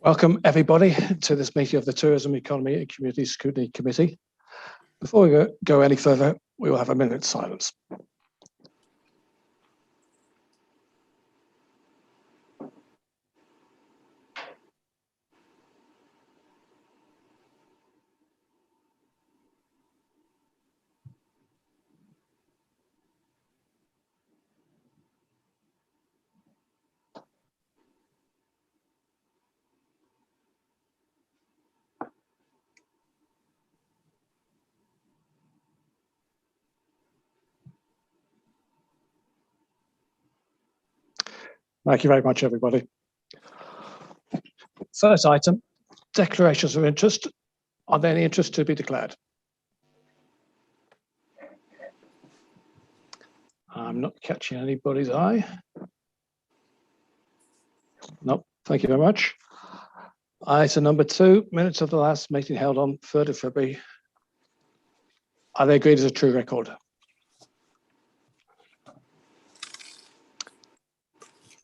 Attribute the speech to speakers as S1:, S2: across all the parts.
S1: Welcome everybody to this meeting of the Tourism Economy and Community Scrutiny Committee. Before we go any further, we will have a minute's silence. Thank you very much, everybody. First item, declarations of interest. Are there any interests to be declared? I'm not catching anybody's eye. Nope, thank you very much. Item number 2, minutes of the last meeting held on 3rd of February. Are they agreed as a true record?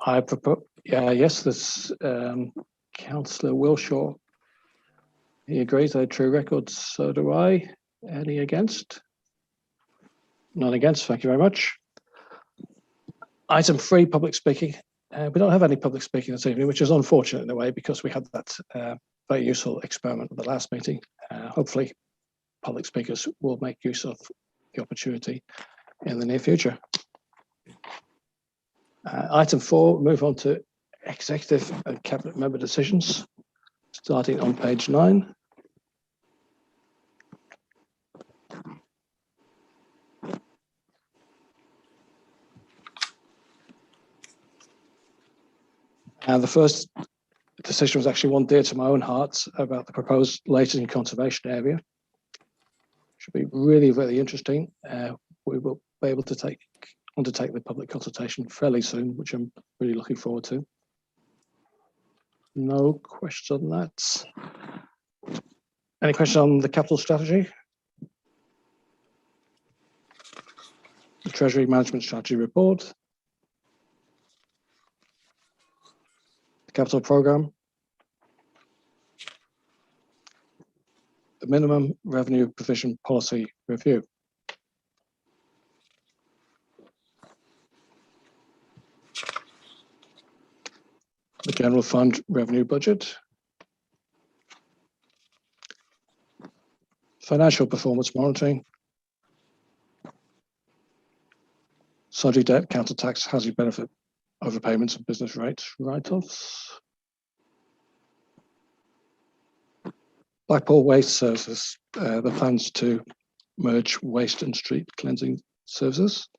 S1: I propose, yes, this Councillor Wilshaw, he agrees they're true records, so do I. Any against? None against, thank you very much. Item 3, public speaking. We don't have any public speaking this evening, which is unfortunate in a way because we had that very useful experiment at the last meeting. Hopefully, public speakers will make use of the opportunity in the near future. Item 4, move on to executive and cabinet member decisions, starting on page 9. And the first decision was actually one dear to my own heart about the proposed Leighton Conservation Area. Should be really, really interesting. We will be able to undertake the public consultation fairly soon, which I'm really looking forward to. No question on that. Any question on the capital strategy? The Treasury Management Strategy Report. The capital programme. The minimum revenue provision policy review. The general fund revenue budget. Financial performance monitoring. Subject debt, council tax, housing benefit overpayments and business rates write-offs. Blackpool Waste Services, the plans to merge waste and street cleansing services.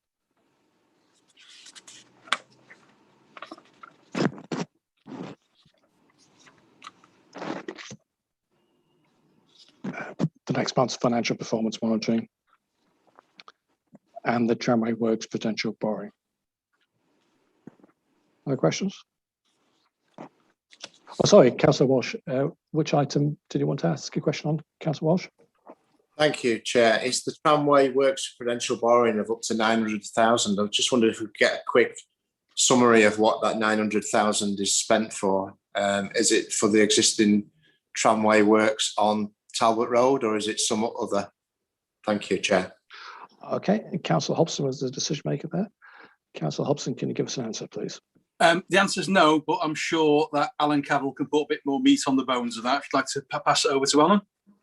S1: The next month's financial performance monitoring and the tramway works potential borrowing. Other questions? Oh, sorry, Councillor Walsh, which item did you want to ask a question on, Councillor Walsh?
S2: Thank you, Chair. It's the tramway works prudential borrowing of up to 900,000. I just wondered if we could get a quick summary of what that 900,000 is spent for. Is it for the existing tramway works on Talbot Road, or is it some other? Thank you, Chair.
S1: Okay, Councillor Hobson was the decision maker there. Councillor Hobson, can you give us an answer, please?
S3: The answer is no, but I'm sure that Alan Cavill can put a bit more meat on the bones of that. If you'd like to pass it over to Alan.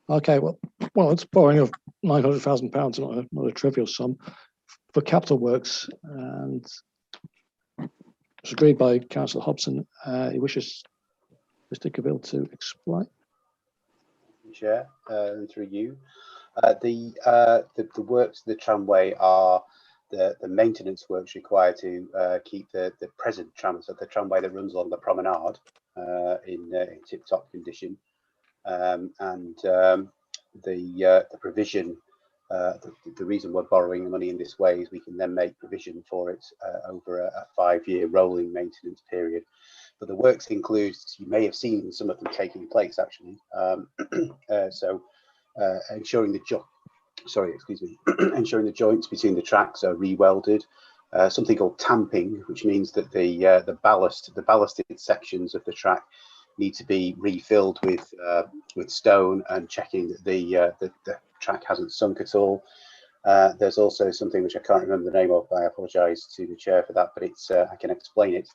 S3: Okay, well, it's borrowing of £900,000, not a trivial sum for capital works, and it's agreed by Councillor Hobson. He wishes Mr. Cavill to explain.
S4: Chair, through you, the works of the tramway are the maintenance works required to keep the present tram, so the tramway that runs on the promenade in tip-top condition, and the provision. The reason we're borrowing the money in this way is we can then make provision for it over a 5-year rolling maintenance period. But the works include, you may have seen some of them taking place actually. Ensuring ensuring the joints between the tracks are re-welded. Something called tamping, which means that the ballasted sections of the track need to be refilled with stone and checking that the track hasn't sunk at all. There's also something which I can't remember the name of. I apologise to the chair for that, but it's I can explain it.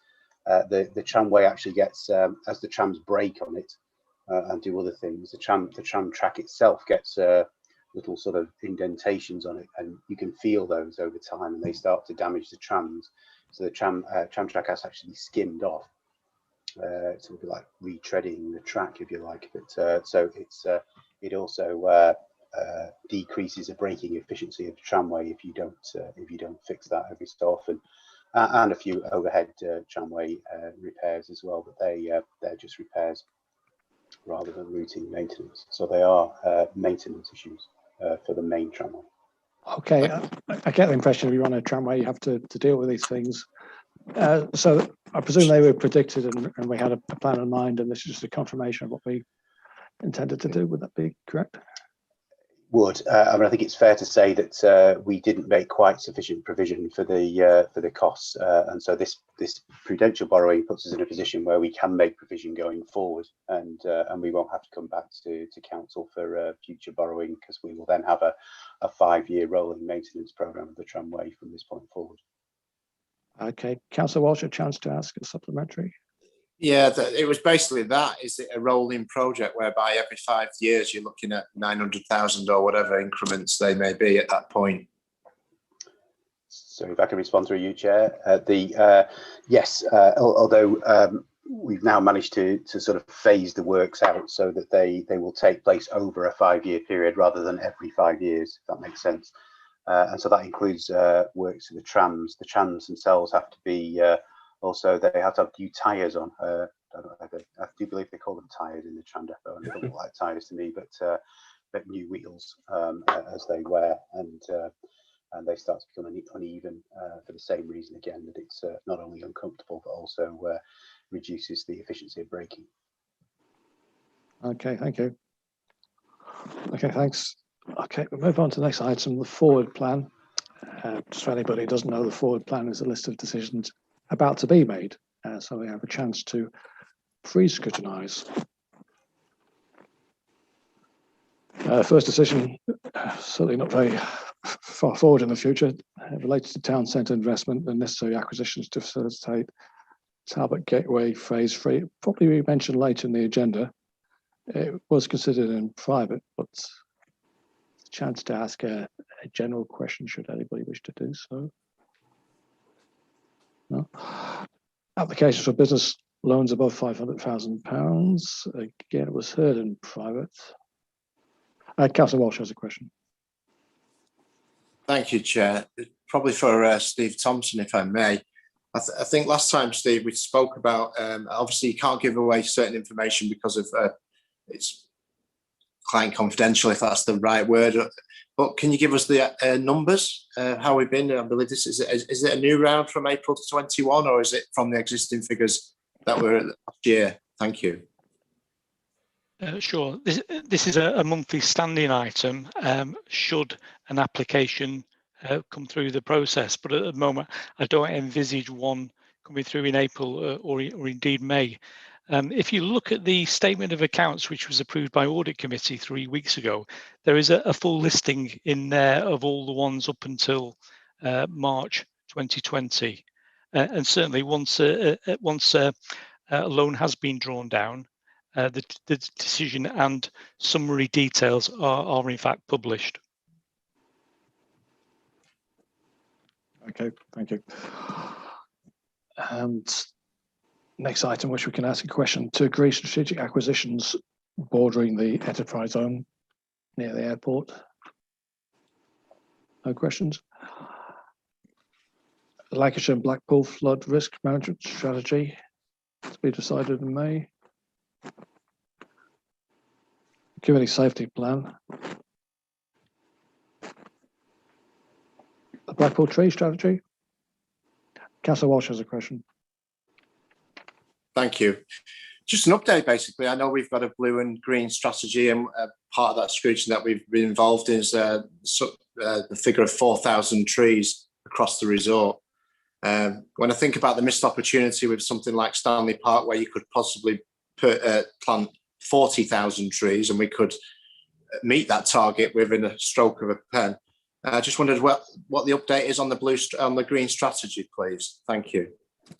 S4: The tramway actually gets, as the trams brake on it and do other things, the tram track itself gets little sort of indentations on it, and you can feel those over time, and they start to damage the trams. So the tram track has actually skimmed off. It's sort of like retreading the track, if you like. But so it also decreases the braking efficiency of the tramway if you don't fix that every so often. And a few overhead tramway repairs as well, but they're just repairs rather than routine maintenance. So they are maintenance issues for the main tramway.
S1: Okay, I get the impression if you run a tramway, you have to deal with these things. So I presume they were predicted and we had a plan in mind, and this is just a confirmation of what we intended to do. Would that be correct?
S4: Would. I mean, I think it's fair to say that we didn't make quite sufficient provision for the costs, and so this prudential borrowing puts us in a position where we can make provision going forward, and we won't have to come back to council for future borrowing, because we will then have a 5-year rolling maintenance programme of the tramway from this point forward. Okay,
S1: Councillor Walsh, a chance to ask a supplementary.
S2: Yeah, it was basically that. Is it a rolling project whereby every 5 years you're looking at 900,000 or whatever increments they may be at that point?
S4: So if I can respond through you, Chair. Yes, although we've now managed to sort of phase the works out so that they will take place over a 5-year period rather than every 5 years, if that makes sense. And so that includes works for the trams. The trams themselves have to be also, they have to have new tyres on. I do believe they call them tyres in the tram depot, and they don't look like tyres to me, but new wheels as they wear, and they start to become uneven for the same reason again, that it's not only uncomfortable but also reduces the efficiency of braking.
S1: Okay, thank you. Okay, thanks. Okay, we'll move on to the next item, the forward plan. Just for anybody who doesn't know, the forward plan is a list of decisions about to be made. So we have a chance to pre-scrutinise. First decision, certainly not very far forward in the future, relates to town centre investment and necessary acquisitions to facilitate Talbot Gateway Phase 3. Probably we mentioned later in the agenda. It was considered in private, but a chance to ask a general question should anybody wish to do so. No. Applications for business loans above £500,000. Again, it was heard in private. Councillor Walsh has a question.
S2: Thank you, Chair. Probably for Steve Thompson, if I may. I think last time, Steve, we spoke about, obviously you can't give away certain information because of it's client confidential, if that's the right word. But can you give us the numbers, how we've been? I believe this is it a new round from April to 21, or is it from the existing figures that were last year? Thank you.
S5: Sure. This is a monthly standing item should an application come through the process, but at the moment I don't envisage one coming through in April or indeed May. If you look at the statement of accounts, which was approved by Audit Committee 3 weeks ago, there is a full listing in there of all the ones up until March 2020. And certainly once a loan has been drawn down, the decision and summary details are in fact published.
S1: Okay, thank you. And next item, which we can ask a question, to agree strategic acquisitions bordering the enterprise zone near the airport. No questions. Lancashire and Blackpool flood risk management strategy to be decided in May. Community safety plan. The Blackpool tree strategy. Councillor Walsh has a question.
S2: Thank you. Just an update, basically. I know we've got a blue and green strategy, and part of that scrutiny that we've been involved in is the figure of 4,000 trees across the resort. When I think about the missed opportunity with something like Stanley Park, where you could possibly plant 40,000 trees, and we could meet that target within a stroke of a pen. I just wondered what the update is on the green strategy, please. Thank you.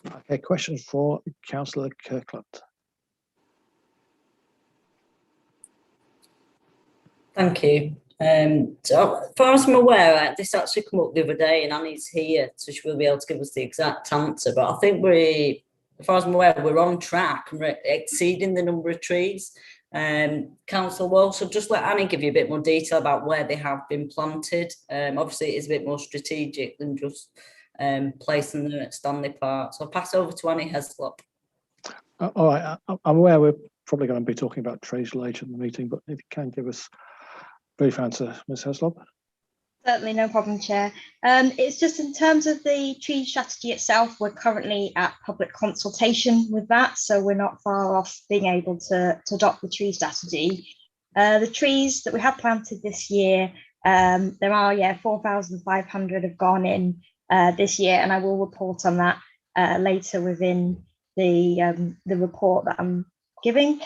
S1: Okay, question for Councillor Kirkland.
S6: Thank you. So, as far as I'm aware, this actually came up the other day, and Annie's here, so she will be able to give us the exact answer. But I think as far as I'm aware, we're on track and we're exceeding the number of trees. Councillor Walsh, so just let Annie give you a bit more detail about where they have been planted. Obviously, it is a bit more strategic than just placing them at Stanley Park. So I'll pass over to Annie Heslop.
S1: All right, I'm aware we're probably going to be talking about trees later in the meeting, but if you can give us a brief answer, Ms. Heslop.
S7: Certainly, no problem, Chair. It's just in terms of the tree strategy itself, we're currently at public consultation with that, so we're not far off being able to adopt the tree strategy. The trees that we have planted this year, there are 4,500 have gone in this year, and I will report on that later within the report that I'm giving.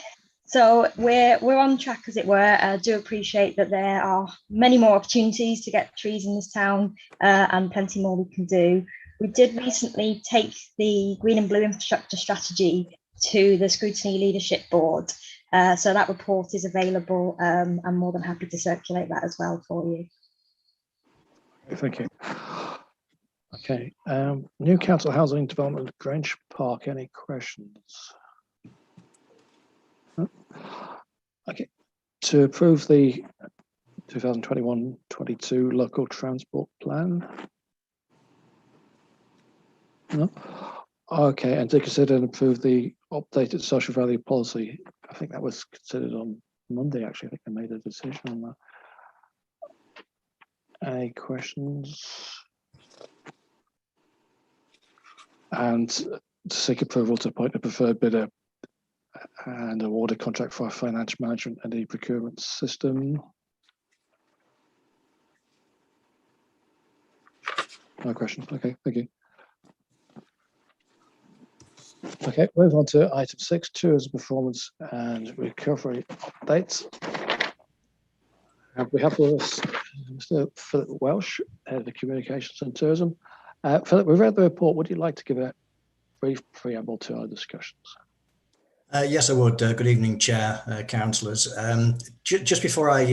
S7: So we're on track, as it were. I do appreciate that there are many more opportunities to get trees in this town, and plenty more we can do. We did recently take the Green and Blue Infrastructure Strategy to the Scrutiny Leadership Board. So that report is available. I'm more than happy to circulate that as well for you.
S1: Thank you. Okay, New Council Housing Development, Grange Park, any questions? Okay, to approve the 2021-22 local transport plan. No. Okay, and to consider and approve the updated social value policy. I think that was considered on Monday, actually. I think they made a decision on that. Any questions? And to seek approval to appoint a preferred bidder and award a contract for our financial management and e-procurement system. No questions. Okay, thank you. Okay, move on to item 6, tourism performance and recovery updates. We have with us Mr. Philip Welsh, Head of Communications and Tourism. Philip, we've read the report. Would you like to give a brief preamble to our discussions?
S8: Yes, I would. Good evening, Chair, councillors. Just before I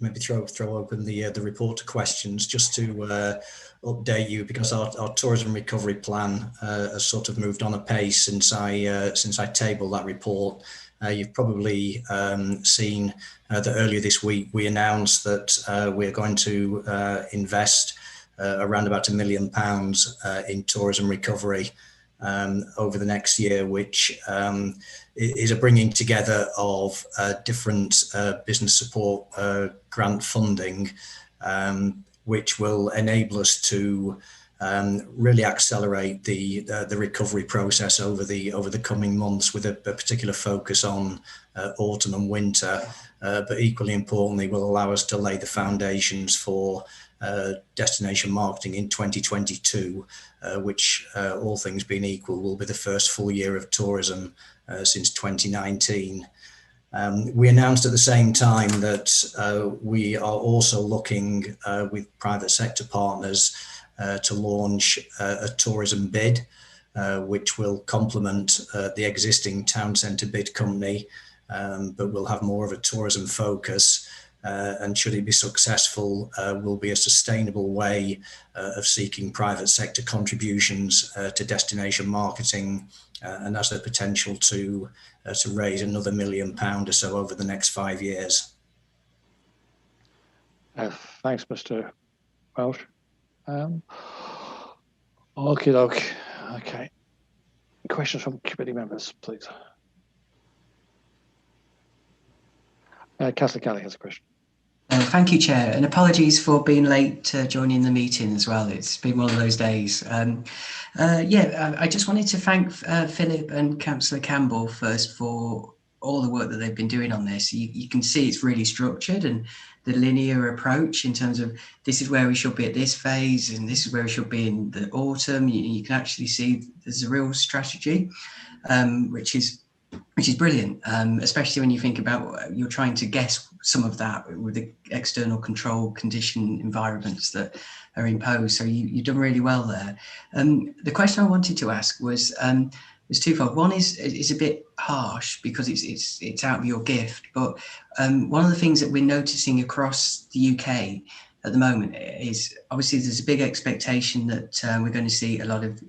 S8: maybe throw open the report to questions, just to update you, because our tourism recovery plan has sort of moved on a pace since I tabled that report. You've probably seen that earlier this week we announced that we're going to invest around about £1 million in tourism recovery over the next year, which is a bringing together of different business support grant funding, which will enable us to really accelerate the recovery process over the coming months, with a particular focus on autumn and winter, but equally importantly will allow us to lay the foundations for destination marketing in 2022, which all things being equal will be the first full year of tourism since 2019. We announced at the same time that we are also looking with private sector partners to launch a tourism bid, which will complement the existing town centre bid company, but will have more of a tourism focus. And should it be successful, will be a sustainable way of seeking private sector contributions to destination marketing, and has the potential to raise another £1 million or so over the next 5 years.
S1: Thanks, Mr. Welsh. Okay. Questions from committee members, please. Councillor Kelly has a question.
S9: Thank you, Chair, and apologies for being late joining the meeting as well. It's been one of those days. I just wanted to thank Philip and Councillor Campbell first for all the work that they've been doing on this. You can see it's really structured, and the linear approach in terms of this is where we should be at this phase and this is where we should be in the autumn. You can actually see there's a real strategy, which is which is brilliant, especially when you think about you're trying to guess some of that with the external control condition environments that are imposed. So you've done really well there. The question I wanted to ask was twofold. One is a bit harsh because it's out of your gift, but one of the things that we're noticing across the UK at the moment is obviously there's a big expectation that we're going to see a lot of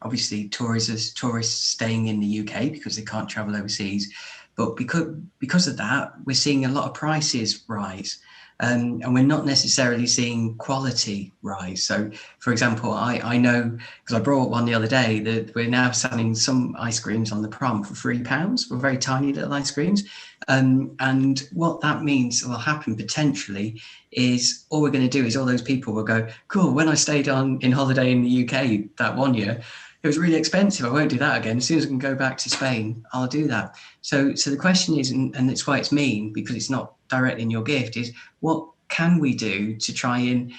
S9: obviously tourists staying in the UK because they can't travel overseas, but because of that we're seeing a lot of prices rise, and we're not necessarily seeing quality rise. So for example, I know because I brought one the other day that we're now selling some ice creams on the prom for £3 for very tiny little ice creams. And what that means will happen potentially is all we're going to do is all those people will go, cool, when I stayed in holiday in the UK that one year, it was really expensive. I won't do that again. As soon as I can go back to Spain, I'll do that. So the question is, and that's why it's mean, because it's not directly in your gift, is what can we do to try and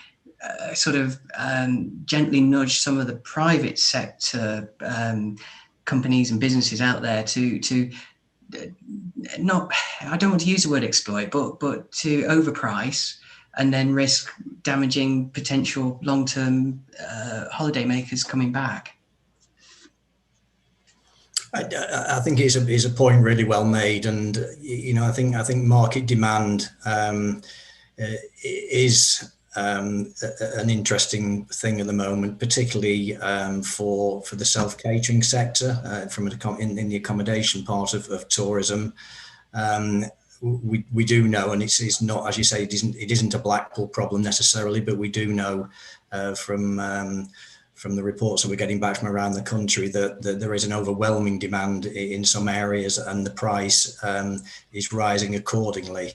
S9: sort of gently nudge some of the private sector companies and businesses out there to not, I don't want to use the word exploit, but to overprice and then risk damaging potential long-term holiday makers coming back?
S8: I think it's a point really well made, and I think market demand is an interesting thing at the moment, particularly for the self-catering sector, in the accommodation part of tourism. We do know, and it's not, as you say, it isn't a Blackpool problem necessarily, but we do know from the reports that we're getting back from around the country that there is an overwhelming demand in some areas, and the price is rising accordingly.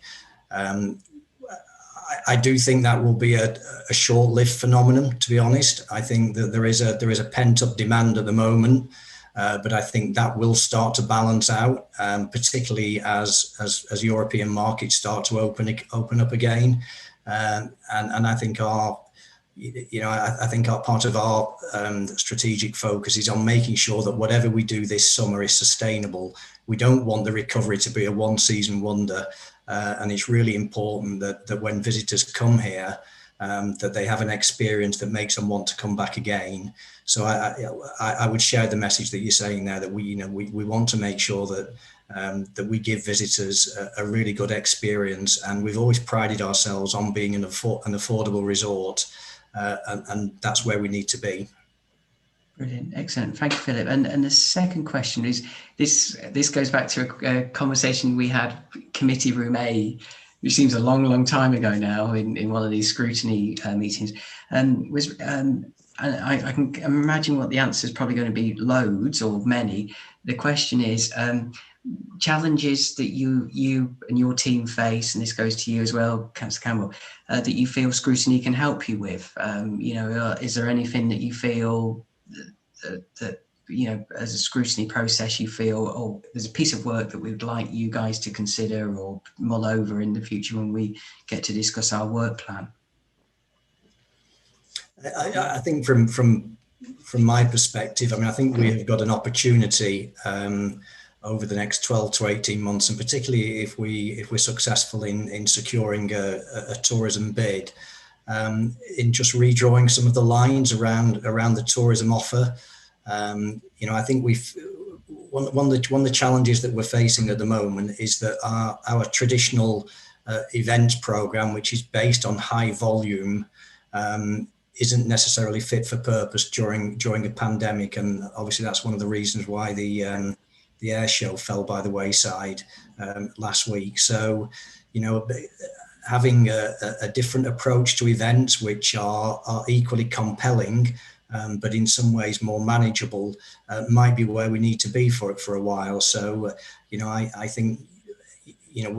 S8: I do think that will be a short-lived phenomenon, to be honest. I think that there is a pent-up demand at the moment, but I think that will start to balance out, particularly as European markets start to open up again. And I think I think our part of our strategic focus is on making sure that whatever we do this summer is sustainable. We don't want the recovery to be a one-season wonder. And it's really important that when visitors come here, that they have an experience that makes them want to come back again. So I would share the message that you're saying there, that we want to make sure that we give visitors a really good experience. And we've always prided ourselves on being an affordable resort, and that's where we need to be.
S9: Brilliant, excellent. Thank you, Philip. And the second question is, this goes back to a conversation we had, Committee Room A, which seems a long time ago now, in one of these scrutiny meetings. And I can imagine what the answer is probably going to be: loads or many. The question is, challenges that you and your team face, and this goes to you as well, Councillor Campbell, that you feel Scrutiny can help you with. Is there anything that you feel that as a scrutiny process you feel, oh, there's a piece of work that we'd like you guys to consider or mull over in the future when we get to discuss our work plan?
S8: I think from my perspective, I think we have got an opportunity over the next 12 to 18 months, and particularly if we're successful in securing a tourism bid, in just redrawing some of the lines around the tourism offer. I think one of the challenges that we're facing at the moment is that our traditional event program, which is based on high volume, isn't necessarily fit for purpose during a pandemic, and obviously that's one of the reasons why the air show fell by the wayside last week. So, having a different approach to events which are equally compelling, but in some ways more manageable, might be where we need to be for a while. So, I think,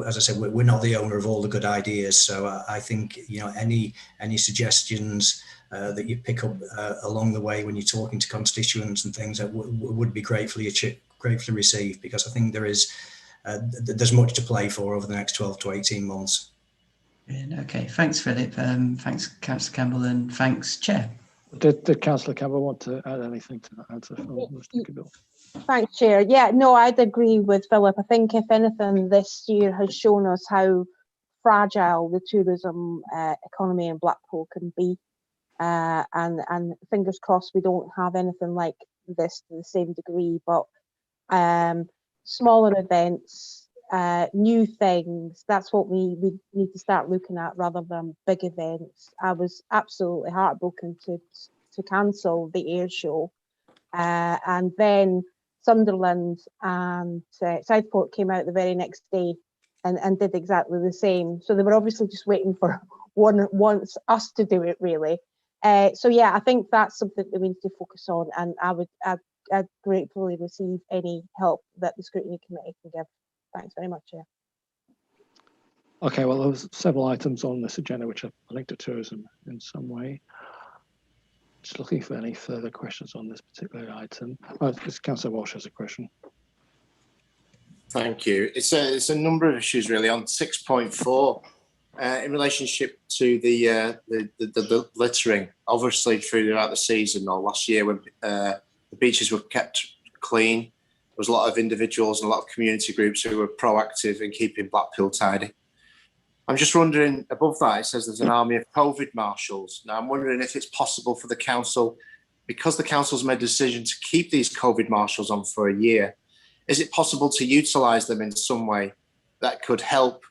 S8: as I said, we're not the owner of all the good ideas. So I think, any suggestions that you pick up along the way when you're talking to constituents and things, that would be gratefully received, because I think there's much to play for over the next 12 to 18 months.
S9: Okay, thanks, Philip. Thanks, Councillor Campbell, and thanks, Chair.
S1: Did Councillor Campbell want to add anything to that answer from Mr. Campbell?
S10: Thanks, Chair. Yeah, no, I'd agree with Philip. I think if anything, this year has shown us how fragile the tourism economy in Blackpool can be. And fingers crossed we don't have anything like this to the same degree, but smaller events, new things, that's what we need to start looking at rather than big events. I was absolutely heartbroken to cancel the air show, and then Sunderland and Southport came out the very next day and did exactly the same. So they were obviously just waiting for wants us to do it, really. So yeah, I think that's something that we need to focus on, and I'd gratefully receive any help that the Scrutiny Committee can give. Thanks very much, Chair.
S1: Okay, well, there's several items on this agenda which are linked to tourism in some way. Just looking for any further questions on this particular item. Councillor Walsh has a question.
S2: Thank you. It's a number of issues really on 6.4 in relationship to the littering. Obviously, throughout the season or last year, when the beaches were kept clean, there was a lot of individuals and a lot of community groups who were proactive in keeping Blackpool tidy. I'm just wondering, above that, it says there's an army of COVID marshals. Now, I'm wondering if it's possible for the council, because the council's made a decision to keep these COVID marshals on for a year, is it possible to utilise them in some way that could help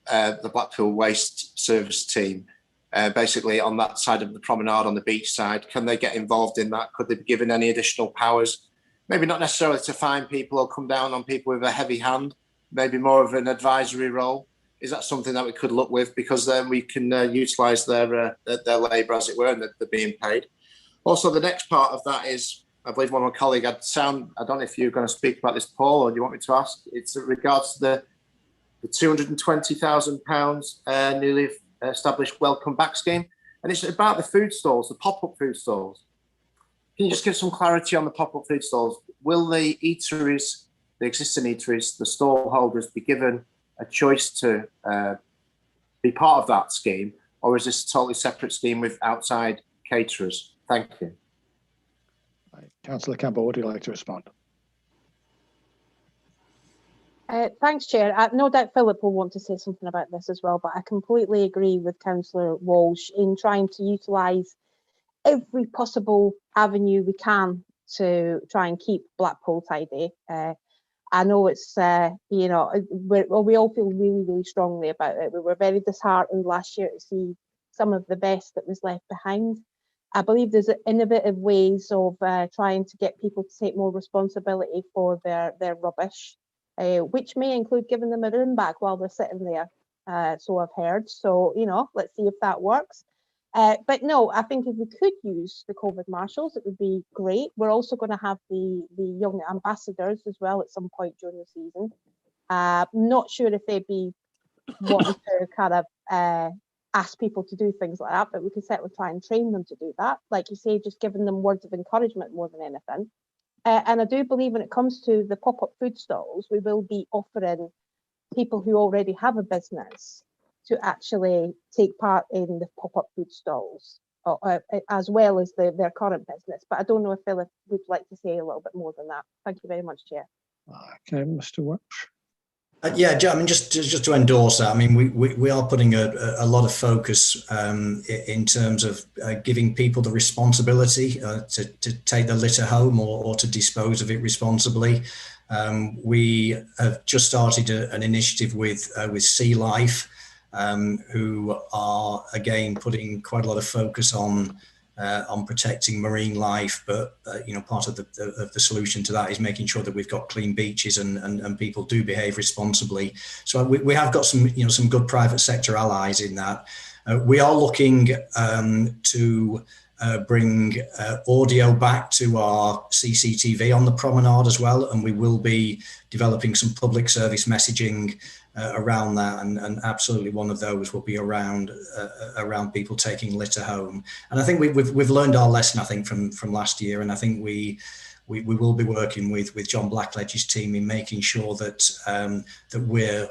S2: the Blackpool Waste Service team, basically on that side of the promenade, on the beach side? Can they get involved in that? Could they be given any additional powers? Maybe not necessarily to fine people or come down on people with a heavy hand, maybe more of an advisory role. Is that something that we could look with? Because then we can utilise their labour, as it were, and they're being paid. Also, the next part of that is, I believe one of my colleagues had sound, I don't know if you're going to speak about this, Paul, or do you want me to ask? It's in regards to the £220,000 newly established Welcome Back scheme. And it's about the food stalls, the pop-up food stalls. Can you just give some clarity on the pop-up food stalls? Will the eateries, the existing eateries, the stall holders be given a choice to be part of that scheme, or is this a totally separate scheme with outside caterers? Thank you.
S1: Councillor Campbell, would you like to respond?
S10: Thanks, Chair. No doubt Philip will want to say something about this as well, but I completely agree with Councillor Walsh in trying to utilise every possible avenue we can to try and keep Blackpool tidy. I know it's, you know, we all feel really, really strongly about it. We were very disheartened last year to see some of the best that was left behind. I believe there's innovative ways of trying to get people to take more responsibility for their rubbish, which may include giving them a room back while they're sitting there. So I've heard. So, you know, let's see if that works. But no, I think if we could use the COVID marshals, it would be great. We're also going to have the young ambassadors as well at some point during the season. Not sure if they'd be wanting to kind of ask people to do things like that, but we could certainly try and train them to do that. Like you say, just giving them words of encouragement more than anything. And I do believe when it comes to the pop-up food stalls, we will be offering people who already have a business to actually take part in the pop-up food stalls, as well as their current business. But I don't know if Philip would like to say a little bit more than that. Thank you very much, Chair.
S1: Okay, Mr. Walsh.
S8: Yeah, I mean, just to endorse that, I mean, we are putting a lot of focus in terms of giving people the responsibility to take the litter home or to dispose of it responsibly. We have just started an initiative with Sea Life, who are again putting quite a lot of focus on protecting marine life, but you know, part of the solution to that is making sure that we've got clean beaches and people do behave responsibly. So we have got some good private sector allies in that. We are looking to bring audio back to our CCTV on the promenade as well, and we will be developing some public service messaging around that, and absolutely one of those will be around people taking litter home. And I think we've learned our lesson, I think, from last year, and I think we will be working with John Blackledge's team in making sure that that we're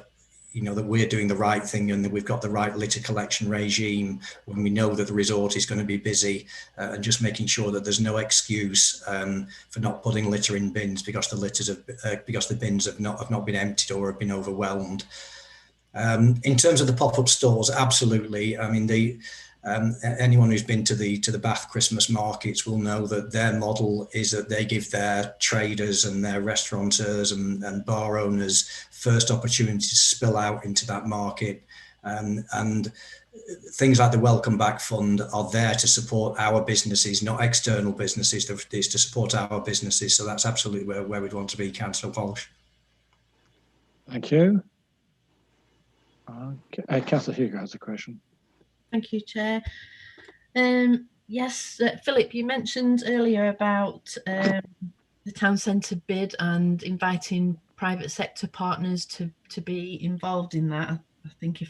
S8: that we're doing the right thing and that we've got the right litter collection regime when we know that the resort is going to be busy, and just making sure that there's no excuse for not putting litter in bins because the bins have not been emptied or have been overwhelmed. In terms of the pop-up stores, absolutely. I mean, anyone who's been to the Bath Christmas markets will know that their model is that they give their traders and their restaurateurs and bar owners first opportunity to spill out into that market, and things like the Welcome Back Fund are there to support our businesses, not external businesses. It's to support our businesses, so that's absolutely where we'd want to be, Councillor Walsh.
S1: Thank you. Okay. Councillor Hugo has a question.
S11: Thank you, Chair. Yes, Philip, you mentioned earlier about the town centre bid and inviting private sector partners to be involved in that. I think it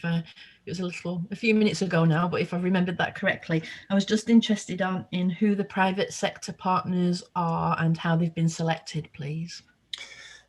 S11: was a few minutes ago now, but if I remembered that correctly, I was just interested in who the private sector partners are and how they've been selected, please.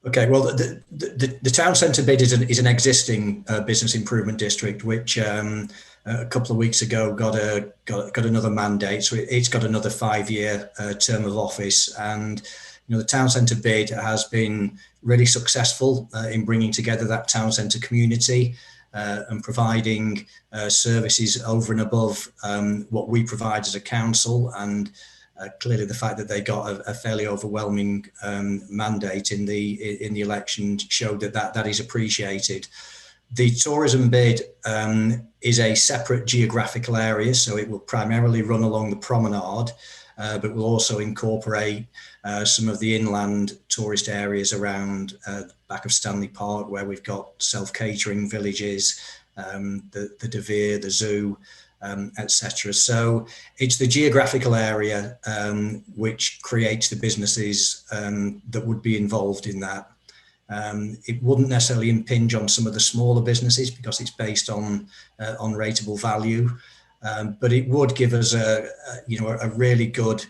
S8: Okay, well, the town centre bid is an existing business improvement district, which a couple of weeks ago got another mandate. So it's got another 5-year term of office, and the town centre bid has been really successful in bringing together that town centre community and providing services over and above what we provide as a council. And clearly, the fact that they got a fairly overwhelming mandate in the election showed that is appreciated. The tourism bid is a separate geographical area, so it will primarily run along the promenade, but will also incorporate some of the inland tourist areas around the back of Stanley Park, where we've got self-catering villages, the De Vere, the zoo, etc. So it's the geographical area which creates the businesses that would be involved in that. It wouldn't necessarily impinge on some of the smaller businesses because it's based on rateable value, but it would give us a really good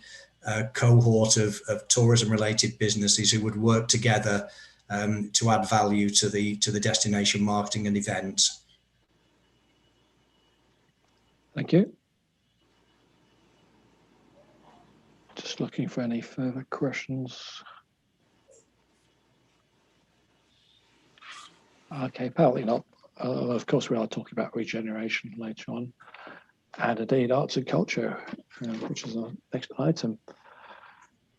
S8: cohort of tourism-related businesses who would work together to add value to the destination marketing and events.
S1: Thank you. Just looking for any further questions. Okay, apparently not. Of course, we are talking about regeneration later on, and indeed arts and culture, which is our next item.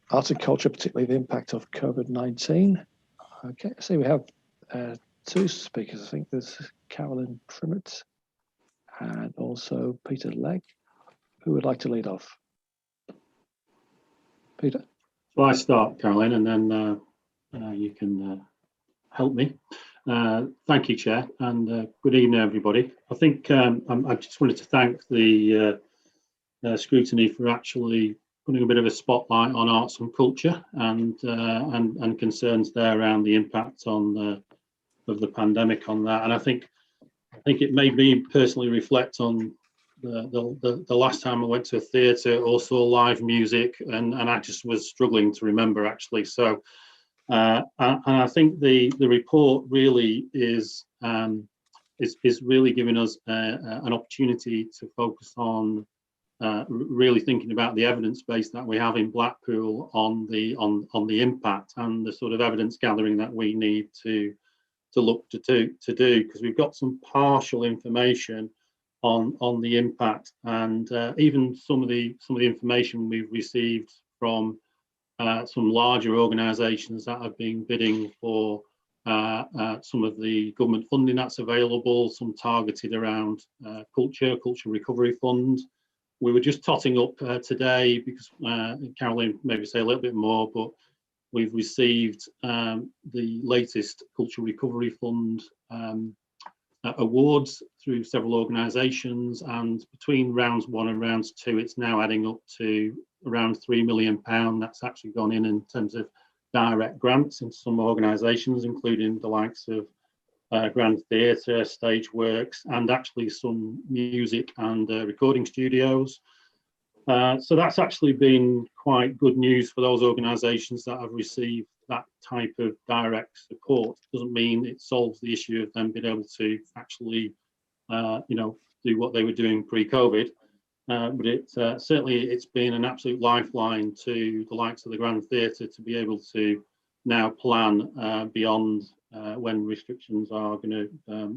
S1: Arts and culture, particularly the impact of COVID-19. Okay, so we have 2 speakers. I think there's Carolyn Trimmett and also Peter Legg. Who would like to lead off? Peter?
S12: So I start, Caroline, and then you can help me. Thank you, Chair, and good evening, everybody. I think I just wanted to thank the Scrutiny for actually putting a bit of a spotlight on arts and culture and concerns there around the impact of the pandemic on that. And I think it made me personally reflect on the last time I went to a theatre or saw live music, and I just was struggling to remember, actually. So and I think the report really is really giving us an opportunity to focus on really thinking about the evidence base that we have in Blackpool on the impact and the sort of evidence gathering that we need to look to do, because we've got some partial information on the impact, and even some of the information we've received from some larger organisations that have been bidding for some of the government funding that's available, some targeted around culture recovery fund. We were just totting up today, because Caroline maybe say a little bit more, but we've received the latest culture recovery fund awards through several organisations, and between rounds 1 and rounds 2, it's now adding up to around £3 million that's actually gone in terms of direct grants into some organisations, including the likes of Grand Theatre, Stageworks, and actually some music and recording studios. So that's actually been quite good news for those organisations that have received that type of direct support doesn't mean it solves the issue of them being able to actually, do what they were doing pre-COVID. But certainly it's been an absolute lifeline to the likes of the Grand Theatre to be able to now plan beyond when restrictions are going to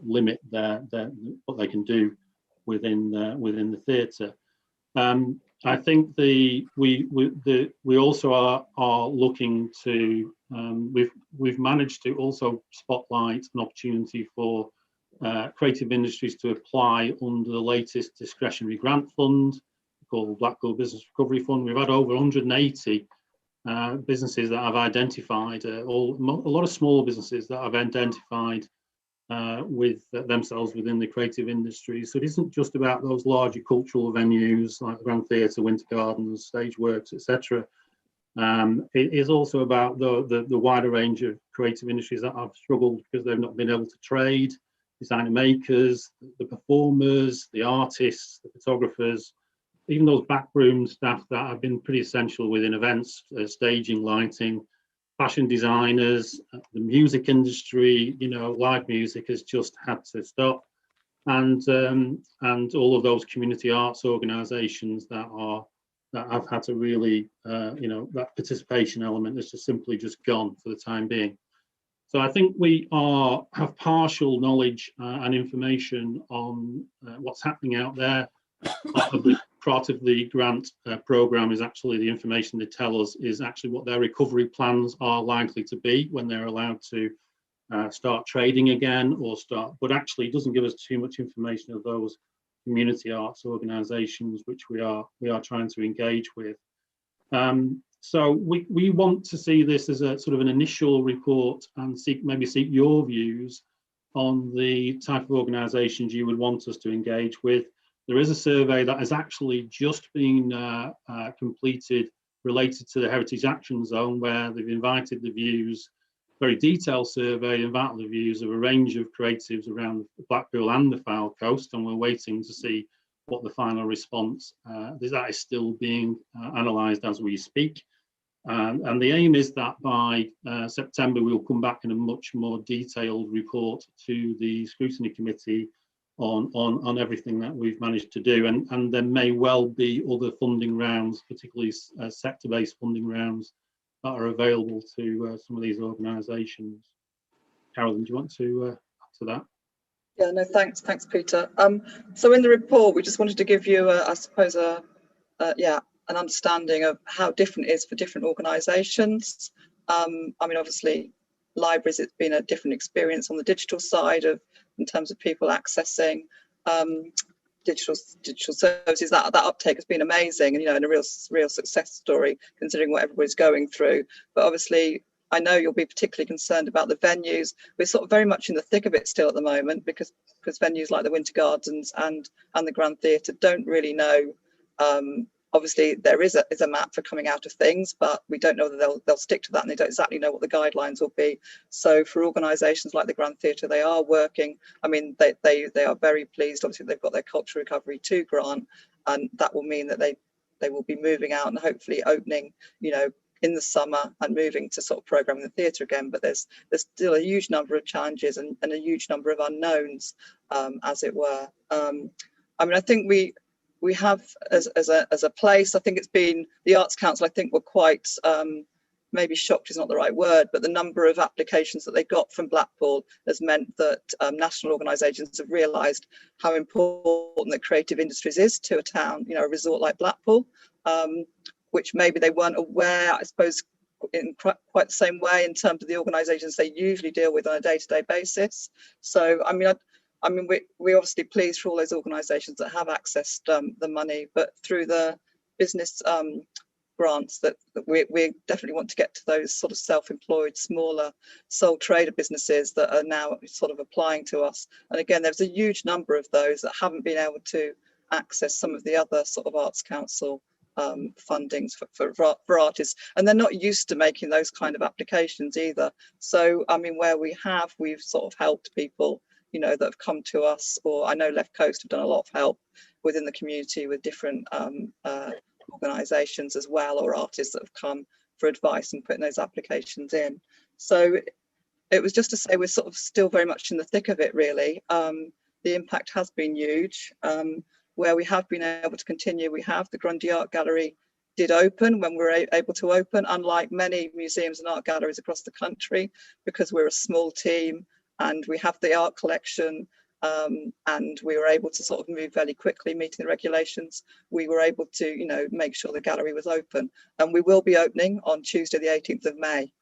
S12: limit what they can do within the theatre. I think we also are looking to we've managed to also spotlight an opportunity for creative industries to apply under the latest discretionary grant fund called Blackpool Business Recovery Fund. We've had over 180 businesses that have identified, a lot of small businesses that have identified with themselves within the creative industry. So it isn't just about those larger cultural venues like the Grand Theatre, Winter Gardens, Stage Works, etc. It is also about the wider range of creative industries that have struggled because they've not been able to trade, designer makers, the performers, the artists, the photographers, even those backroom staff that have been pretty essential within events, staging, lighting, fashion designers, the music industry. Live music has just had to stop, and all of those community arts organisations that have had to really, that participation element has just simply gone for the time being. So I think we have partial knowledge and information on what's happening out there. Part of the grant programme is actually the information they tell us is actually what their recovery plans are likely to be when they're allowed to start trading again but actually it doesn't give us too much information of those community arts organisations which we are trying to engage with. So we want to see this as a sort of an initial report and maybe seek your views on the type of organisations you would want us to engage with. There is a survey that has actually just been completed related to the Heritage Action Zone, where they've invited the views, very detailed survey, invited the views of a range of creatives around Blackpool and the Fylde Coast, and we're waiting to see what the final response that is still being analysed as we speak. And the aim is that by September we'll come back in a much more detailed report to the Scrutiny Committee on everything that we've managed to do, and there may well be other funding rounds, particularly sector-based funding rounds, that are available to some of these organisations. Carolyn, do you want to add to that?
S13: Yeah, no, thanks, Peter. So in the report, we just wanted to give you, I suppose, an understanding of how different it is for different organisations. I mean, obviously, libraries, it's been a different experience on the digital side in terms of people accessing digital services. That uptake has been amazing, and and a real success story considering what everybody's going through. But obviously, I know you'll be particularly concerned about the venues. We're sort of very much in the thick of it still at the moment because venues like the Winter Gardens and the Grand Theatre don't really know. Obviously, there is a map for coming out of things, but we don't know that they'll stick to that, and they don't exactly know what the guidelines will be. So for organisations like the Grand Theatre, they are working. I mean, they are very pleased. Obviously, they've got their Cultural Recovery 2 grant, and that will mean that they will be moving out and hopefully opening, in the summer and moving to sort of programming the theatre again. But there's still a huge number of challenges and a huge number of unknowns, as it were. I mean, I think we have as a place, I think it's been the Arts Council, I think, were quite maybe shocked is not the right word, but the number of applications that they got from Blackpool has meant that national organisations have realised how important the creative industries is to a town, a resort like Blackpool, which maybe they weren't aware, I suppose, in quite the same way in terms of the organisations they usually deal with on a day-to-day basis. So, I mean, we're obviously pleased for all those organisations that have accessed the money, but through the business grants that we definitely want to get to those sort of self-employed, smaller sole trader businesses that are now sort of applying to us. And again, there's a huge number of those that haven't been able to access some of the other sort of Arts Council fundings for artists, and they're not used to making those kind of applications either. So, I mean, where we've sort of helped people that have come to us, or I know Left Coast have done a lot of help within the community with different organisations as well, or artists that have come for advice and putting those applications in. So it was just to say we're sort of still very much in the thick of it, really. The impact has been huge. Where we have been able to continue, we have. The Grundy Art Gallery did open when we were able to open, unlike many museums and art galleries across the country, because we're a small team and we have the art collection, and we were able to sort of move very quickly, meeting the regulations. We were able to, you know, make sure the gallery was open. And we will be opening on Tuesday, the 18th of May,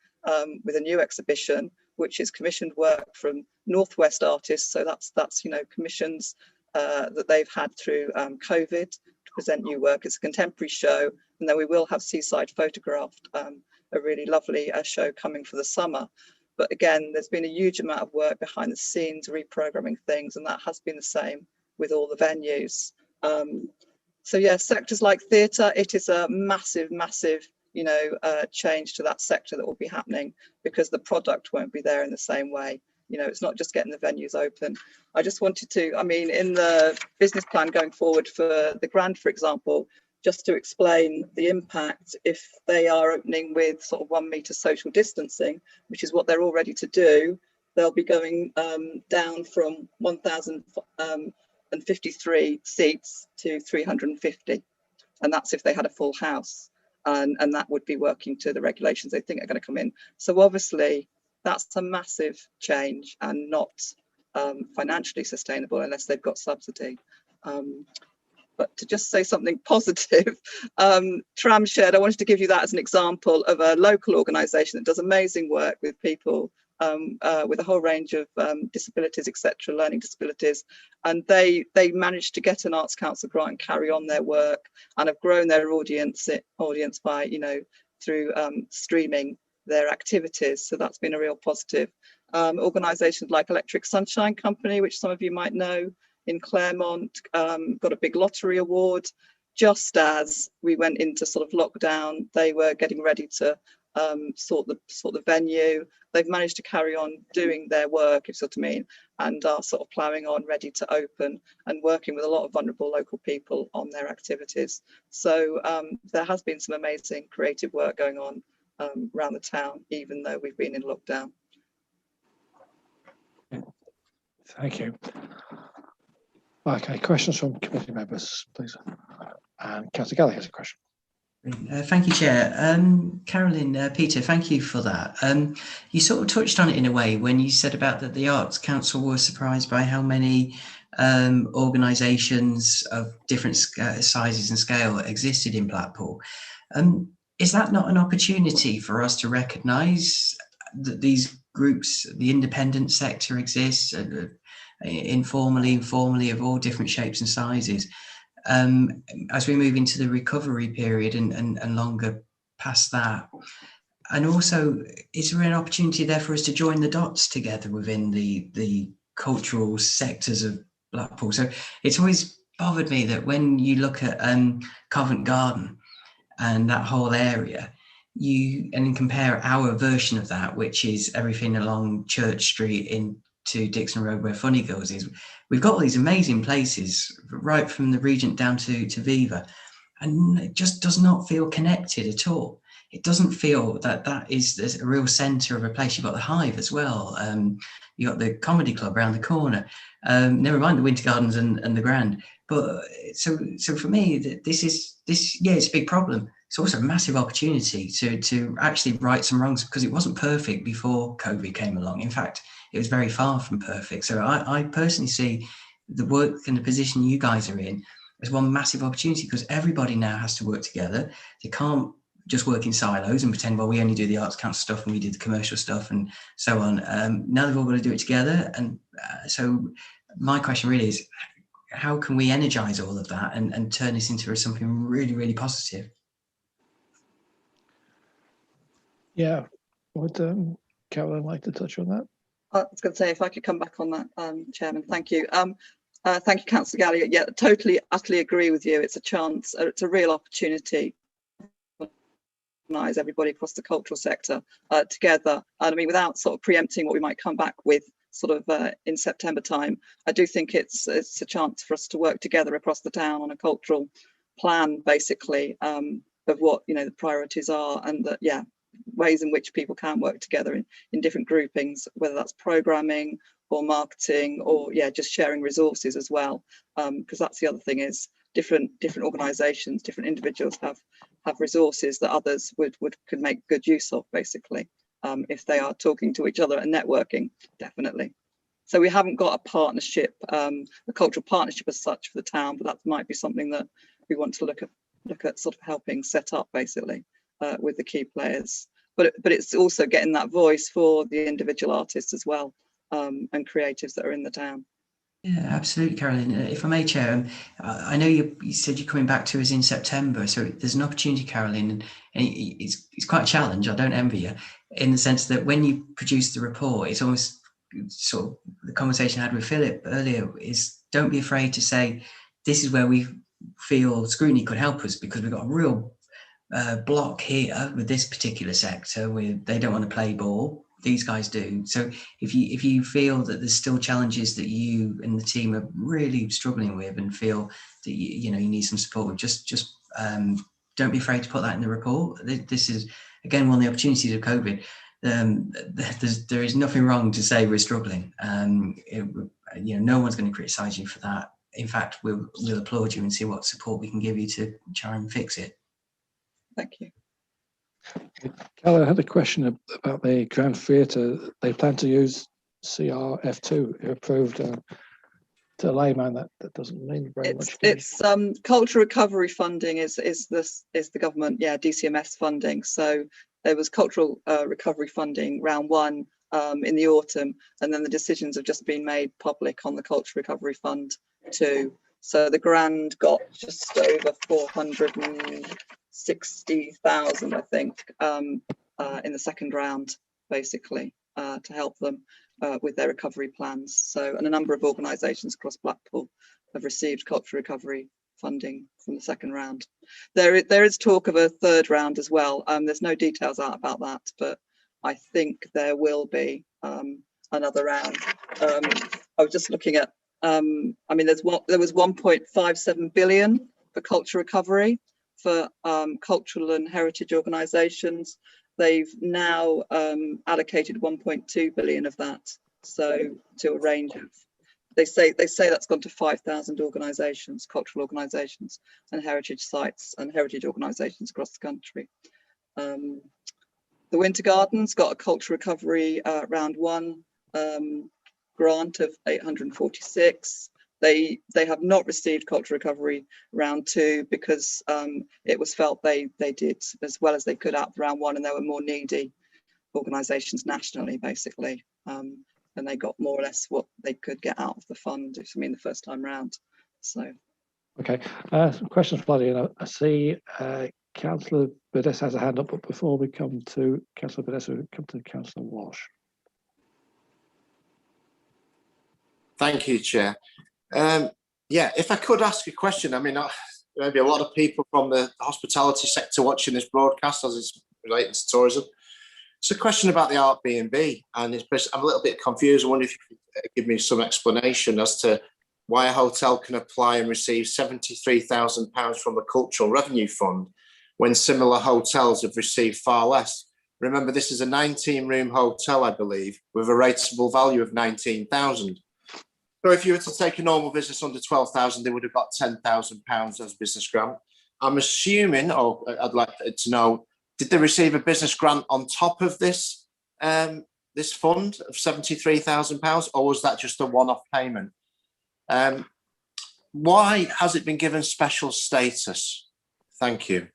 S13: with a new exhibition, which is commissioned work from Northwest artists. So that's you know, commissions that they've had through COVID to present new work. It's a contemporary show, and then we will have Seaside Photographed, a really lovely show coming for the summer. But again, there's been a huge amount of work behind the scenes, reprogramming things, and that has been the same with all the venues. So yeah, sectors like theatre, it is a massive, massive, you know, change to that sector that will be happening, because the product won't be there in the same way. You know, it's not just getting the venues open. I just wanted to, I mean, in the business plan going forward for the Grand, for example, just to explain the impact, if they are opening with sort of 1 metre social distancing, which is what they're all ready to do, they'll be going down from 1,053 seats to 350. And that's if they had a full house. And that would be working to the regulations they think are going to come in. So obviously, that's a massive change and not financially sustainable unless they've got subsidy. But to just say something positive, Tramshed, I wanted to give you that as an example of a local organisation that does amazing work with people with a whole range of disabilities, etc., learning disabilities. And they managed to get an Arts Council grant and carry on their work, and have grown their audience by, you know, through streaming their activities. So that's been a real positive. Organisations like Electric Sunshine Company, which some of you might know, in Claremont, got a big lottery award. Just as we went into sort of lockdown, they were getting ready to sort the venue. They've managed to carry on doing their work, if you know what I mean, and are sort of ploughing on, ready to open, and working with a lot of vulnerable local people on their activities. So there has been some amazing creative work going on around the town, even though we've been in lockdown.
S1: Thank you. Okay, questions from committee members, please. And Councillor Gallagher has a question.
S9: Thank you, Chair. Carolyn, Peter, thank you for that. You sort of touched on it in a way when you said about that the Arts Council was surprised by how many organisations of different sizes and scale existed in Blackpool. Is that not an opportunity for us to recognise that these groups, the independent sector exists, informally, of all different shapes and sizes? As we move into the recovery period and longer past that? And also, is there an opportunity there for us to join the dots together within the cultural sectors of Blackpool? So it's always bothered me that when you look at Covent Garden and that whole area, and compare our version of that, which is everything along Church Street into Dixon Road where Funny Girls is, we've got all these amazing places right from the Regent down to Viva, and it just does not feel connected at all. It doesn't feel that is a real centre of a place. You've got the Hive as well. You've got the Comedy Club around the corner. Never mind the Winter Gardens and the Grand. But so for me, this it's a big problem. It's also a massive opportunity to actually right some wrongs, because it wasn't perfect before COVID came along. In fact, it was very far from perfect. So I personally see the work and the position you guys are in as one massive opportunity, because everybody now has to work together. They can't just work in silos and pretend, well, we only do the Arts Council stuff and we do the commercial stuff and so on. Now they've all got to do it together. And so my question really is, how can we energise all of that and turn this into something really, really positive?
S1: Yeah, would Caroline like to touch on that?
S13: I was going to say, if I could come back on that, Chairman, thank you. Thank you, Councillor Gallagher. Yeah, totally, utterly agree with you. It's a chance, it's a real opportunity to organise everybody across the cultural sector together. And I mean, without sort of preempting what we might come back with sort of in September time, I do think it's a chance for us to work together across the town on a cultural plan, basically, what the priorities are, and that ways in which people can work together in different groupings, whether that's programming or marketing or just sharing resources as well, because that's the other thing, is different organizations, different individuals have resources that others could make good use of, basically, if they are talking to each other and networking, definitely. So we haven't got a partnership, a cultural partnership as such for the town, but that might be something that we want to look at sort of helping set up, basically, with the key players. But it's also getting that voice for the individual artists as well, and creatives that are in the town.
S9: Yeah, absolutely, Carolyn. If I may, Chair, I know you said you're coming back to us in September, so there's an opportunity, Carolyn, and it's quite a challenge. I don't envy you, in the sense that when you produce the report, it's almost sort of the conversation I had with Philip earlier, is don't be afraid to say, this is where we feel Scrutiny could help us, because we've got a real block here with this particular sector where they don't want to play ball. These guys do. So if you feel that there's still challenges that you and the team are really struggling with, and feel that you need some support, just don't be afraid to put that in the report. This is, again, one of the opportunities of COVID. There is nothing wrong to say we're struggling. No one's going to criticise you for that. In fact, we'll applaud you and see what support we can give you to try and fix it.
S13: Thank you.
S1: Carol, I had a question about the Grand Theatre. They plan to use CRF2, approved. To a layman, that doesn't mean very much.
S13: It's cultural recovery funding is the government, DCMS funding. So there was cultural recovery funding round one in the autumn, and then the decisions have just been made public on the cultural recovery fund too. So the Grand got just over 460,000, I think, in the second round, basically, to help them with their recovery plans. So, and a number of organisations across Blackpool have received cultural recovery funding from the second round. There is talk of a third round as well. There's no details out about that, but I think there will be another round. I was just looking at, there was 1.57 billion for cultural recovery for cultural and heritage organisations. They've now allocated 1.2 billion of that, so to a range of, they say that's gone to 5,000 organisations, cultural organisations, and heritage sites and heritage organisations across the country. The Winter Gardens got a cultural recovery round one grant of 846. They have not received cultural recovery round two because it was felt they did as well as they could out round one, and there were more needy organisations nationally, basically, and they got more or less what they could get out of the fund, the first time round. So,
S1: okay, some questions flooding in. I see Councillor Burdess has a hand up, but before we come to Councillor Burdess, we come to Councillor Walsh.
S2: Thank you, Chair. If I could ask a question, maybe a lot of people from the hospitality sector watching this broadcast as it's related to tourism. It's a question about the Art B&B, and I'm a little bit confused. I wonder if you could give me some explanation as to why a hotel can apply and receive £73,000 from the Cultural Revenue Fund when similar hotels have received far less. Remember, this is a 19-room hotel, I believe, with a rateable value of £19,000. So if you were to take a normal business under 12,000, they would have got £10,000 as business grant. I'm assuming, or I'd like to know, did they receive a business grant on top of this this fund of £73,000, or was that just a one-off payment? Why has it been given special status? Thank you.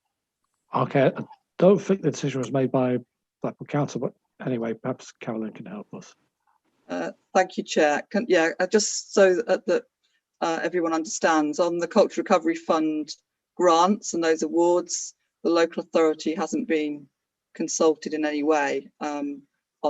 S2: Okay,
S1: I don't think the decision was made by Blackpool Council, but anyway, perhaps Carolyn can help us.
S13: Thank you, Chair. Just so that everyone understands, on the Cultural Recovery Fund grants and those awards, the local authority hasn't been consulted in any way on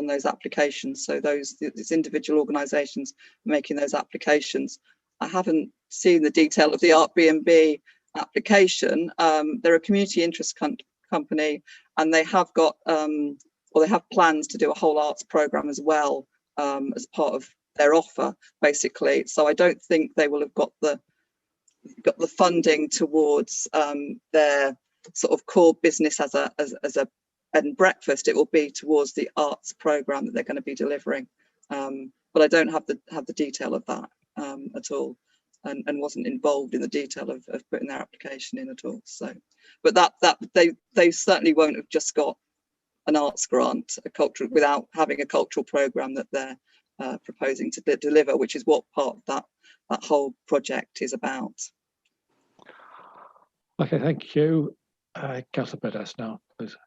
S13: those applications. So these individual organisations making those applications, I haven't seen the detail of the Art B&B application. They're a community interest company, and they have got, they have plans to do a whole arts programme as well, as part of their offer, basically. So I don't think they will have got the funding towards their sort of core business as a bed and breakfast. It will be towards the arts programme that they're going to be delivering. But I don't have the detail of that at all, and wasn't involved in the detail of putting their application in at all. So, but that they certainly won't have just got an arts grant, a cultural, without having a cultural programme that they're proposing to deliver, which is what part of that whole project is about.
S1: Okay, thank you. Councillor Perez now, please.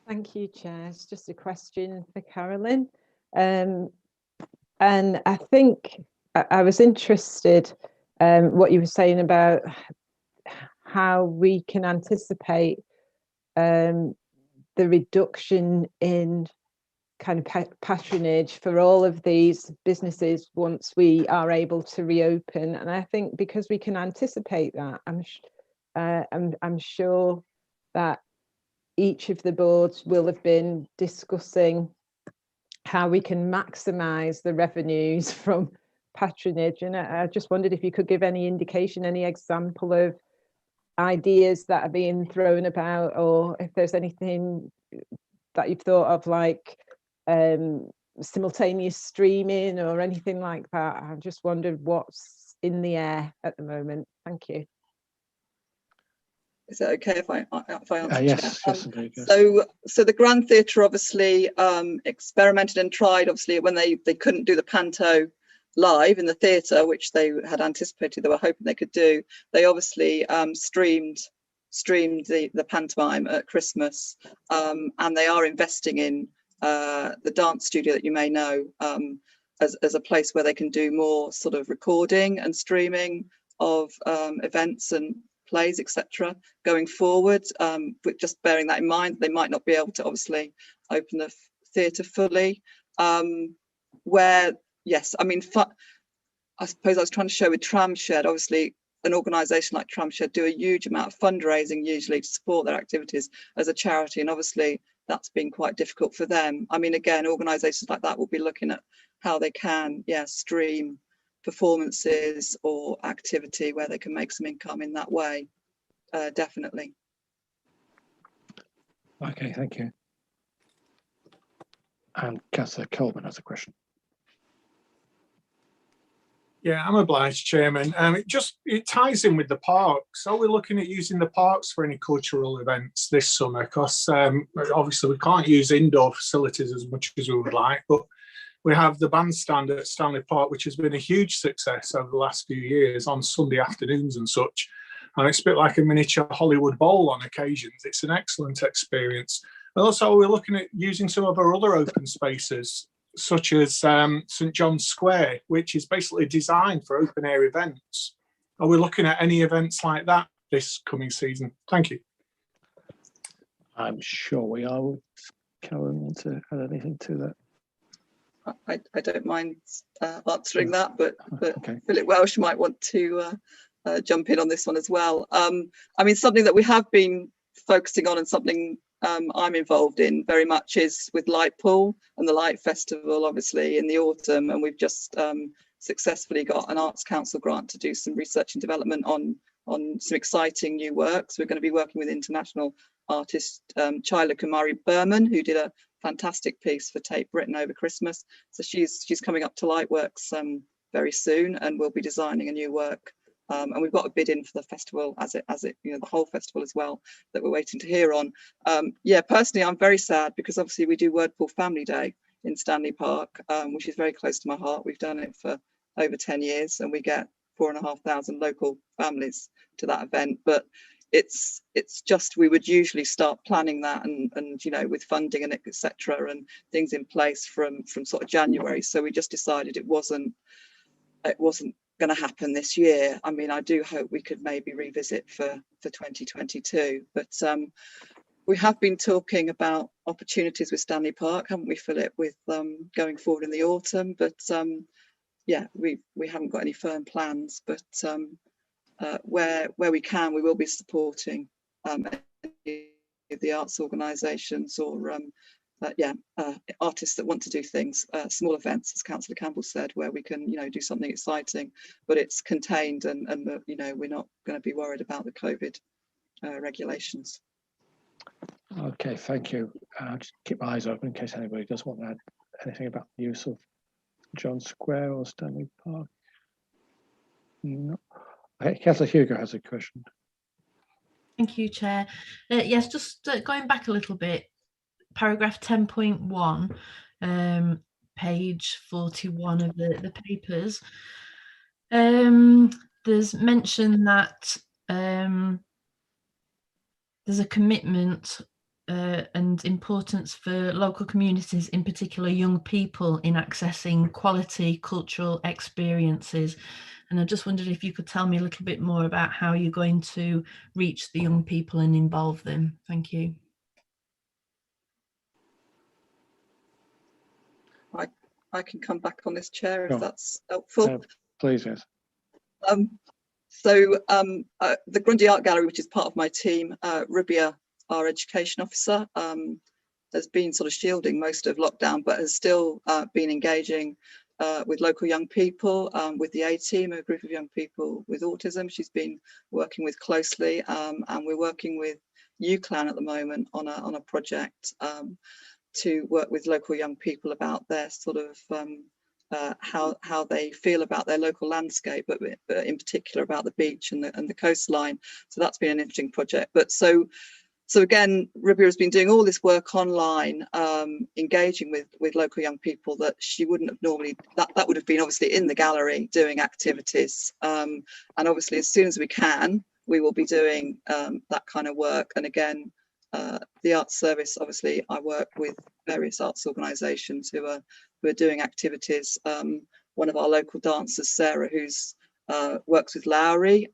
S14: Thank you, Chair. It's just a question for Carolyn. And I think I was interested what you were saying about how we can anticipate the reduction in kind of patronage for all of these businesses once we are able to reopen. And I think because we can anticipate that, I'm sure that each of the boards will have been discussing how we can maximise the revenues from patronage. And I just wondered if you could give any indication, any example of ideas that are being thrown about, or if there's anything that you've thought of, like simultaneous streaming or anything like that. I just wondered what's in the air at the moment. Thank you.
S13: Is it okay if I answer?
S1: Yes, yes, indeed, yes.
S13: So the Grand Theatre obviously experimented and tried, obviously, when they couldn't do the panto live in the theatre, which they had anticipated they were hoping they could do. They obviously streamed the pantomime at Christmas, and they are investing in the dance studio that you may know as a place where they can do more sort of recording and streaming of events and plays, etc. going forward, but just bearing that in mind, they might not be able to obviously open the theatre fully. Where, yes, I mean, I suppose I was trying to show with Tramshed, obviously an organisation like Tramshed do a huge amount of fundraising usually to support their activities as a charity, and obviously that's been quite difficult for them. I mean, again, organisations like that will be looking at how they can, stream performances or activity where they can make some income in that way, definitely.
S1: Okay, thank you. And Councillor Coleman has a question.
S15: Yeah, I'm obliged, Chairman. It ties in with the parks. So we're looking at using the parks for any cultural events this summer, because obviously we can't use indoor facilities as much as we would like, but we have the bandstand at Stanley Park, which has been a huge success over the last few years on Sunday afternoons and such. And it's a bit like a miniature Hollywood Bowl on occasions. It's an excellent experience. And also we're looking at using some of our other open spaces, such as St John's Square, which is basically designed for open air events. Are we looking at any events like that this coming season? Thank you.
S1: I'm sure we are. Would Karen want to add anything to that?
S13: I don't mind answering that, but
S1: okay.
S13: Philip Welsh might want to jump in on this one as well. I mean, something that we have been focusing on, and something I'm involved in very much, is with Lightpool and the Light Festival, obviously in the autumn, and we've just successfully got an Arts Council grant to do some research and development on some exciting new works. We're going to be working with international artist Chyla Kumari Berman, who did a fantastic piece for Tate Britain over Christmas. So she's coming up to Lightworks very soon, and we'll be designing a new work. And we've got a bid in for the festival as it the whole festival as well, that we're waiting to hear on. Personally, I'm very sad because obviously we do Wordpool Family Day in Stanley Park, which is very close to my heart. We've done it for over 10 years, and we get 4,500 local families to that event. But it's just, we would usually start planning that and with funding and etc. and things in place from sort of January. So we just decided it wasn't going to happen this year. I mean, I do hope we could maybe revisit for 2022, but we have been talking about opportunities with Stanley Park, haven't we, Philip, with going forward in the autumn? But we haven't got any firm plans, but where we can, we will be supporting the arts organisations or artists that want to do things, small events, as Councillor Campbell said, where we can, do something exciting, but it's contained, and we're not going to be worried about the COVID regulations.
S1: Okay, thank you. Just keep my eyes open in case anybody does want to add anything about the use of John Square or Stanley Park. No. Okay, Councillor Hugo has a question.
S11: Thank you, Chair. Yes, just going back a little bit, paragraph 10.1, page 41 of the papers. There's mention that there's a commitment and importance for local communities, in particular young people, in accessing quality cultural experiences. And I just wondered if you could tell me a little bit more about how you're going to reach the young people and involve them. Thank you.
S13: I can come back on this, Chair, if that's helpful.
S1: Please, yes.
S13: The Grundy Art Gallery, which is part of my team, Rubia, our education officer, has been sort of shielding most of lockdown, but has still been engaging with local young people, with the A team, a group of young people with autism. She's been working with closely, and we're working with UCLan at the moment on a project to work with local young people about their sort of how they feel about their local landscape, but in particular about the beach and the coastline. So that's been an interesting project. But so again, Rubia has been doing all this work online, engaging with local young people that she wouldn't have normally, that would have been obviously in the gallery doing activities. And obviously as soon as we can, we will be doing that kind of work. And again, the Arts Service, obviously I work with various arts organisations who are doing activities. One of our local dancers, Sarah, who's works with Lowry,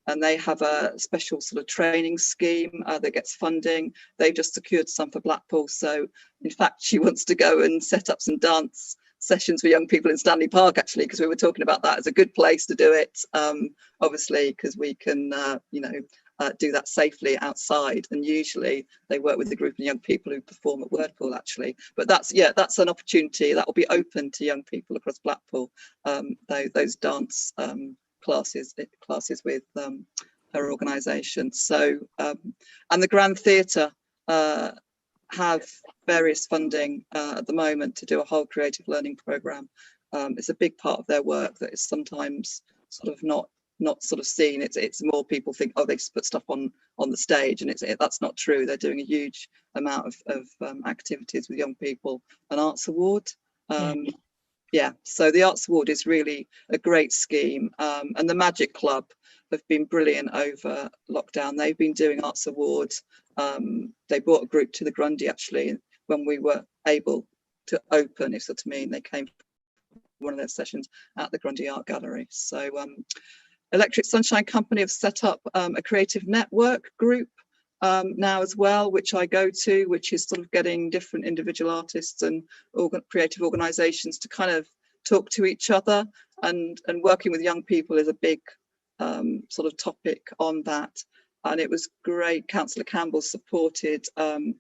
S13: and they have a special sort of training scheme that gets funding. They've just secured some for Blackpool. So in fact, she wants to go and set up some dance sessions for young people in Stanley Park, actually, because we were talking about that as a good place to do it, obviously, because we can, do that safely outside. And usually they work with a group of young people who perform at Wordpool, actually. But that's an opportunity that will be open to young people across Blackpool, those dance classes with her organisation. So, and the Grand Theatre have various funding at the moment to do a whole creative learning programme. It's a big part of their work that is sometimes sort of not sort of seen. It's more people think, oh, they just put stuff on the stage, and that's not true. They're doing a huge amount of activities with young people. An Arts Award. So the Arts Award is really a great scheme, and the Magic Club have been brilliant over lockdown. They've been doing Arts Awards. They brought a group to the Grundy, actually, when we were able to open, if that's what I mean. They came to one of their sessions at the Grundy Art Gallery. So Electric Sunshine Company have set up a creative network group now as well, which I go to, which is sort of getting different individual artists and creative organisations to kind of talk to each other, and working with young people is a big sort of topic on that. And it was great. Councillor Campbell supported an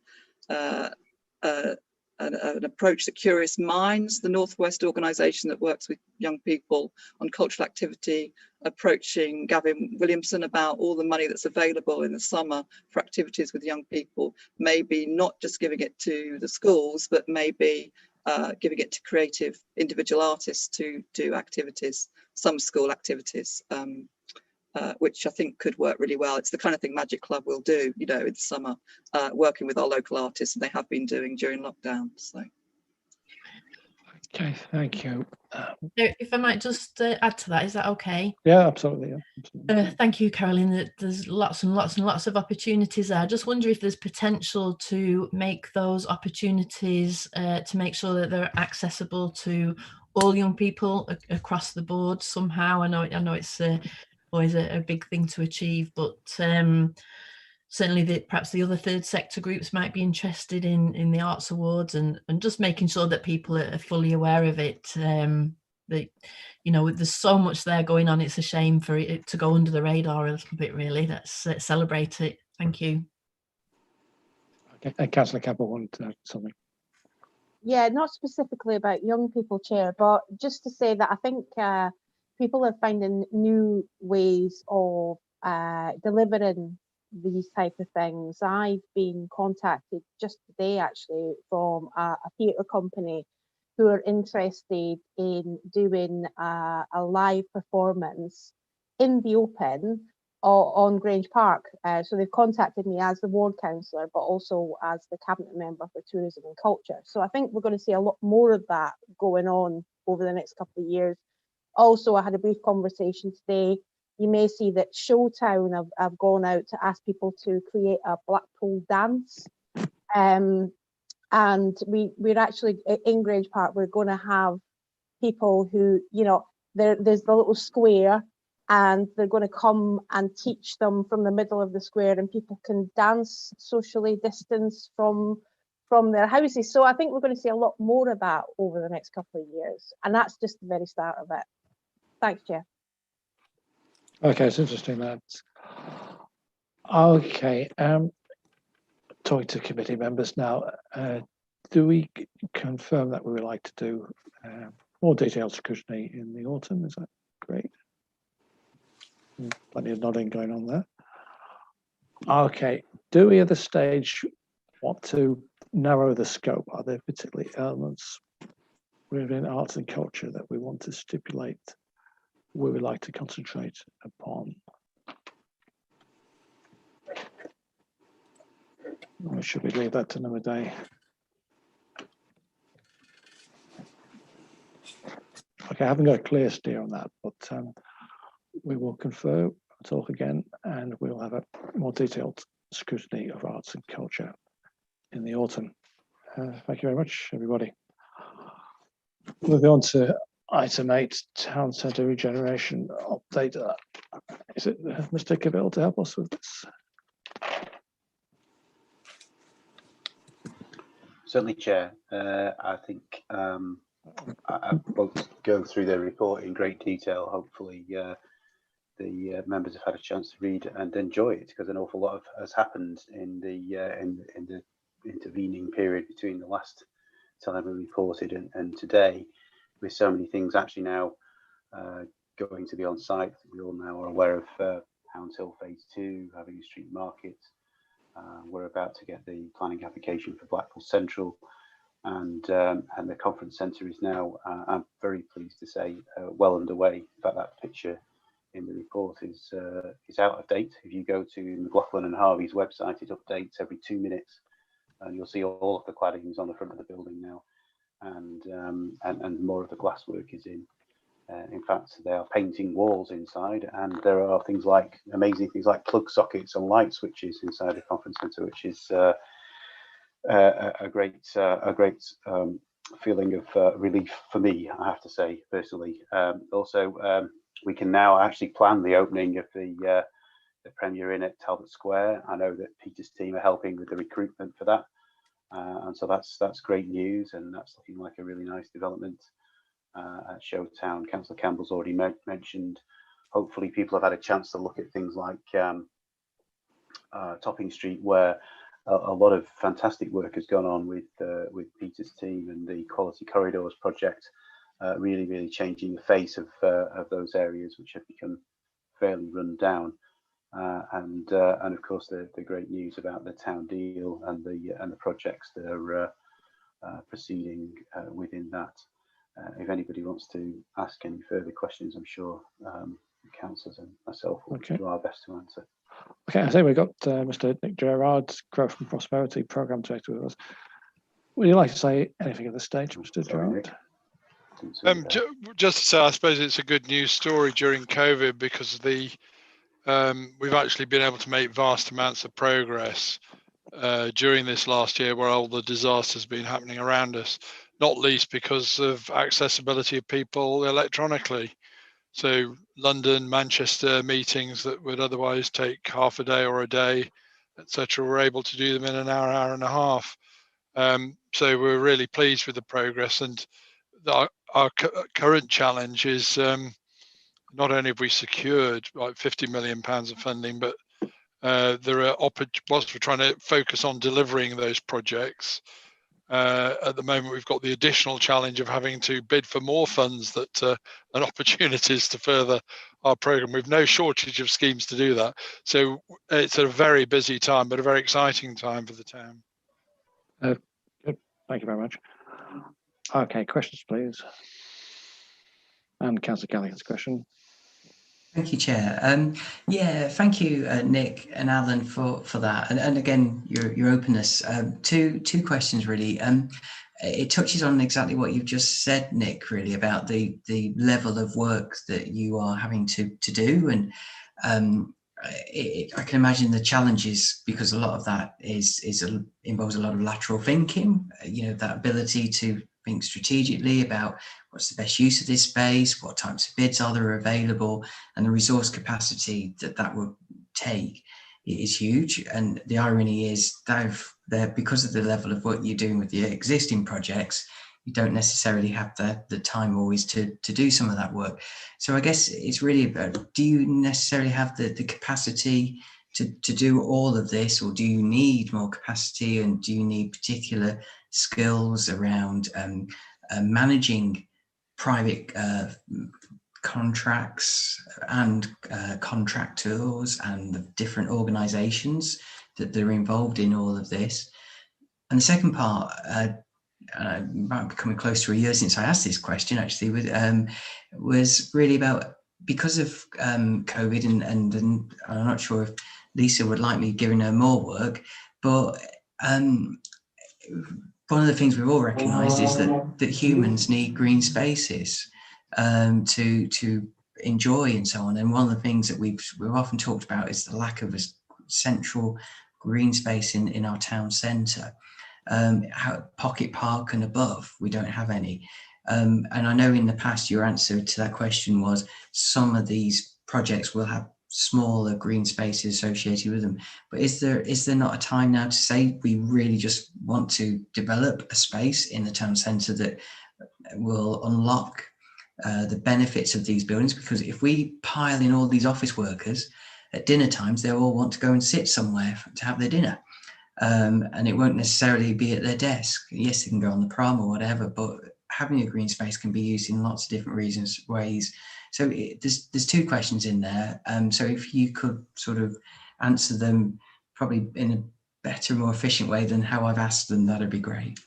S13: approach that Curious Minds, the Northwest organisation that works with young people on cultural activity, approaching Gavin Williamson about all the money that's available in the summer for activities with young people, maybe not just giving it to the schools, but maybe giving it to creative individual artists to do activities, some school activities, which I think could work really well. It's the kind of thing Magic Club will do, in the summer, working with our local artists, and they have been doing during lockdown. So.
S1: Okay, thank you.
S11: If I might just add to that, is that okay?
S1: Yeah, absolutely. Yeah, absolutely.
S11: Thank you, Caroline. There's lots and lots and lots of opportunities there. I just wonder if there's potential to make those opportunities to make sure that they're accessible to all young people across the board somehow. I know it's always a big thing to achieve, but certainly perhaps the other third sector groups might be interested in the Arts Awards, and just making sure that people are fully aware of it. That there's so much there going on. It's a shame for it to go under the radar a little bit, really. Let's celebrate it. Thank you.
S1: Councillor Campbell wanted something.
S10: Yeah, not specifically about young people, Chair, but just to say that I think people are finding new ways of delivering these type of things. I've been contacted just today, actually, from a theatre company who are interested in doing a live performance in the open on Grange Park. So they've contacted me as the ward councillor, but also as the cabinet member for tourism and culture. So I think we're going to see a lot more of that going on over the next couple of years. Also, I had a brief conversation today. You may see that Showtown have gone out to ask people to create a Blackpool dance. And we're actually in Grange Park, we're going to have people who, you know, there's the little square, and they're going to come and teach them from the middle of the square, and people can dance socially distanced from their houses. So I think we're going to see a lot more of that over the next couple of years, and that's just the very start of it. Thanks, Chair.
S1: Okay, it's interesting that. Okay, talking to committee members now. Do we confirm that we would like to do more detailed scrutiny in the autumn? Is that great? Plenty of nodding going on there. Okay, do we at this stage want to narrow the scope? Are there particularly elements within arts and culture that we want to stipulate we would like to concentrate upon? Or should we leave that to another day? Okay, I haven't got a clear steer on that, but we will confer, talk again, and we'll have a more detailed scrutiny of arts and culture in the autumn. Thank you very much, everybody. Moving on to item 8, Town Centre Regeneration Update. Is it Mr. Cavill to help us with this?
S4: Certainly, Chair. I think I won't go through the report in great detail. Hopefully, the members have had a chance to read and enjoy it, because an awful lot has happened in the intervening period between the last time we reported and today, with so many things actually now going to be on site. We all now are aware of Hounds Hill Phase 2, having a street market. We're about to get the planning application for Blackpool Central, and the conference centre is now, I'm very pleased to say, well underway. In fact, that picture in the report is out of date. If you go to McLaughlin and Harvey's website, it updates every 2 minutes, and you'll see all of the claddings on the front of the building now, and more of the glasswork is in. In fact, they are painting walls inside, and there are things like amazing things like plug sockets and light switches inside the conference centre, which is a great feeling of relief for me, I have to say personally. Also, we can now actually plan the opening of the Premier Inn at Talbot Square. I know that Peter's team are helping with the recruitment for that, and so that's great news, and that's looking like a really nice development. At Showtown, Councillor Campbell's already mentioned. Hopefully, people have had a chance to look at things like Topping Street, where a lot of fantastic work has gone on with Peter's team and the Quality Corridors project, really changing the face of those areas which have become fairly run down. And of course, the great news about the town deal and the projects that are proceeding within that. If anybody wants to ask any further questions, I'm sure the councillors and myself will do our best to answer.
S1: Okay, I think we've got Mr. Nick Gerard, Growth and Prosperity Programme Director with us. Would you like to say anything at this stage, Mr. Gerard?
S16: Just to say, I suppose it's a good news story during COVID, because we've actually been able to make vast amounts of progress during this last year, where all the disasters have been happening around us, not least because of accessibility of people electronically. So London, Manchester meetings that would otherwise take half a day or a day, etc., we're able to do them in an hour and a half. So we're really pleased with the progress, and our current challenge is not only have we secured like £50 million of funding, but whilst we're trying to focus on delivering those projects, at the moment we've got the additional challenge of having to bid for more funds and opportunities to further our program. We've no shortage of schemes to do that. So it's a very busy time, but a very exciting time for the town.
S1: Good. Thank you very much. Okay, questions, please. And Councillor Gallagher's question.
S9: Thank you, Chair. Yeah, thank you, Nick and Alan, for that, and again your openness. Two questions really. It touches on exactly what you've just said, Nick, really about the level of work that you are having to do, and I can imagine the challenges, because a lot of that involves a lot of lateral thinking. You know, that ability to think strategically about what's the best use of this space, what types of bids are there available, and the resource capacity that will take is huge. And the irony is that because of the level of work you're doing with the existing projects, you don't necessarily have the time always to do some of that work. So I guess it's really about, do you necessarily have the capacity to do all of this, or do you need more capacity, and do you need particular skills around managing private contracts and contractors and the different organisations that are involved in all of this? And the second part, might be coming close to a year since I asked this question, actually, was really about, because of COVID, and I'm not sure if Lisa would like me giving her more work, but one of the things we've all recognised is that humans need green spaces to enjoy and so on. And one of the things that we've often talked about is the lack of a central green space in our town centre. Pocket Park and above, we don't have any. And I know in the past your answer to that question was some of these projects will have smaller green spaces associated with them. But is there not a time now to say we really just want to develop a space in the town centre that will unlock the benefits of these buildings? Because if we pile in all these office workers at dinner times, they'll all want to go and sit somewhere to have their dinner. And it won't necessarily be at their desk. Yes, they can go on the prom or whatever, but having a green space can be used in lots of different ways. So there's two questions in there. So if you could sort of answer them probably in a better, more efficient way than how I've asked them, that'd be great.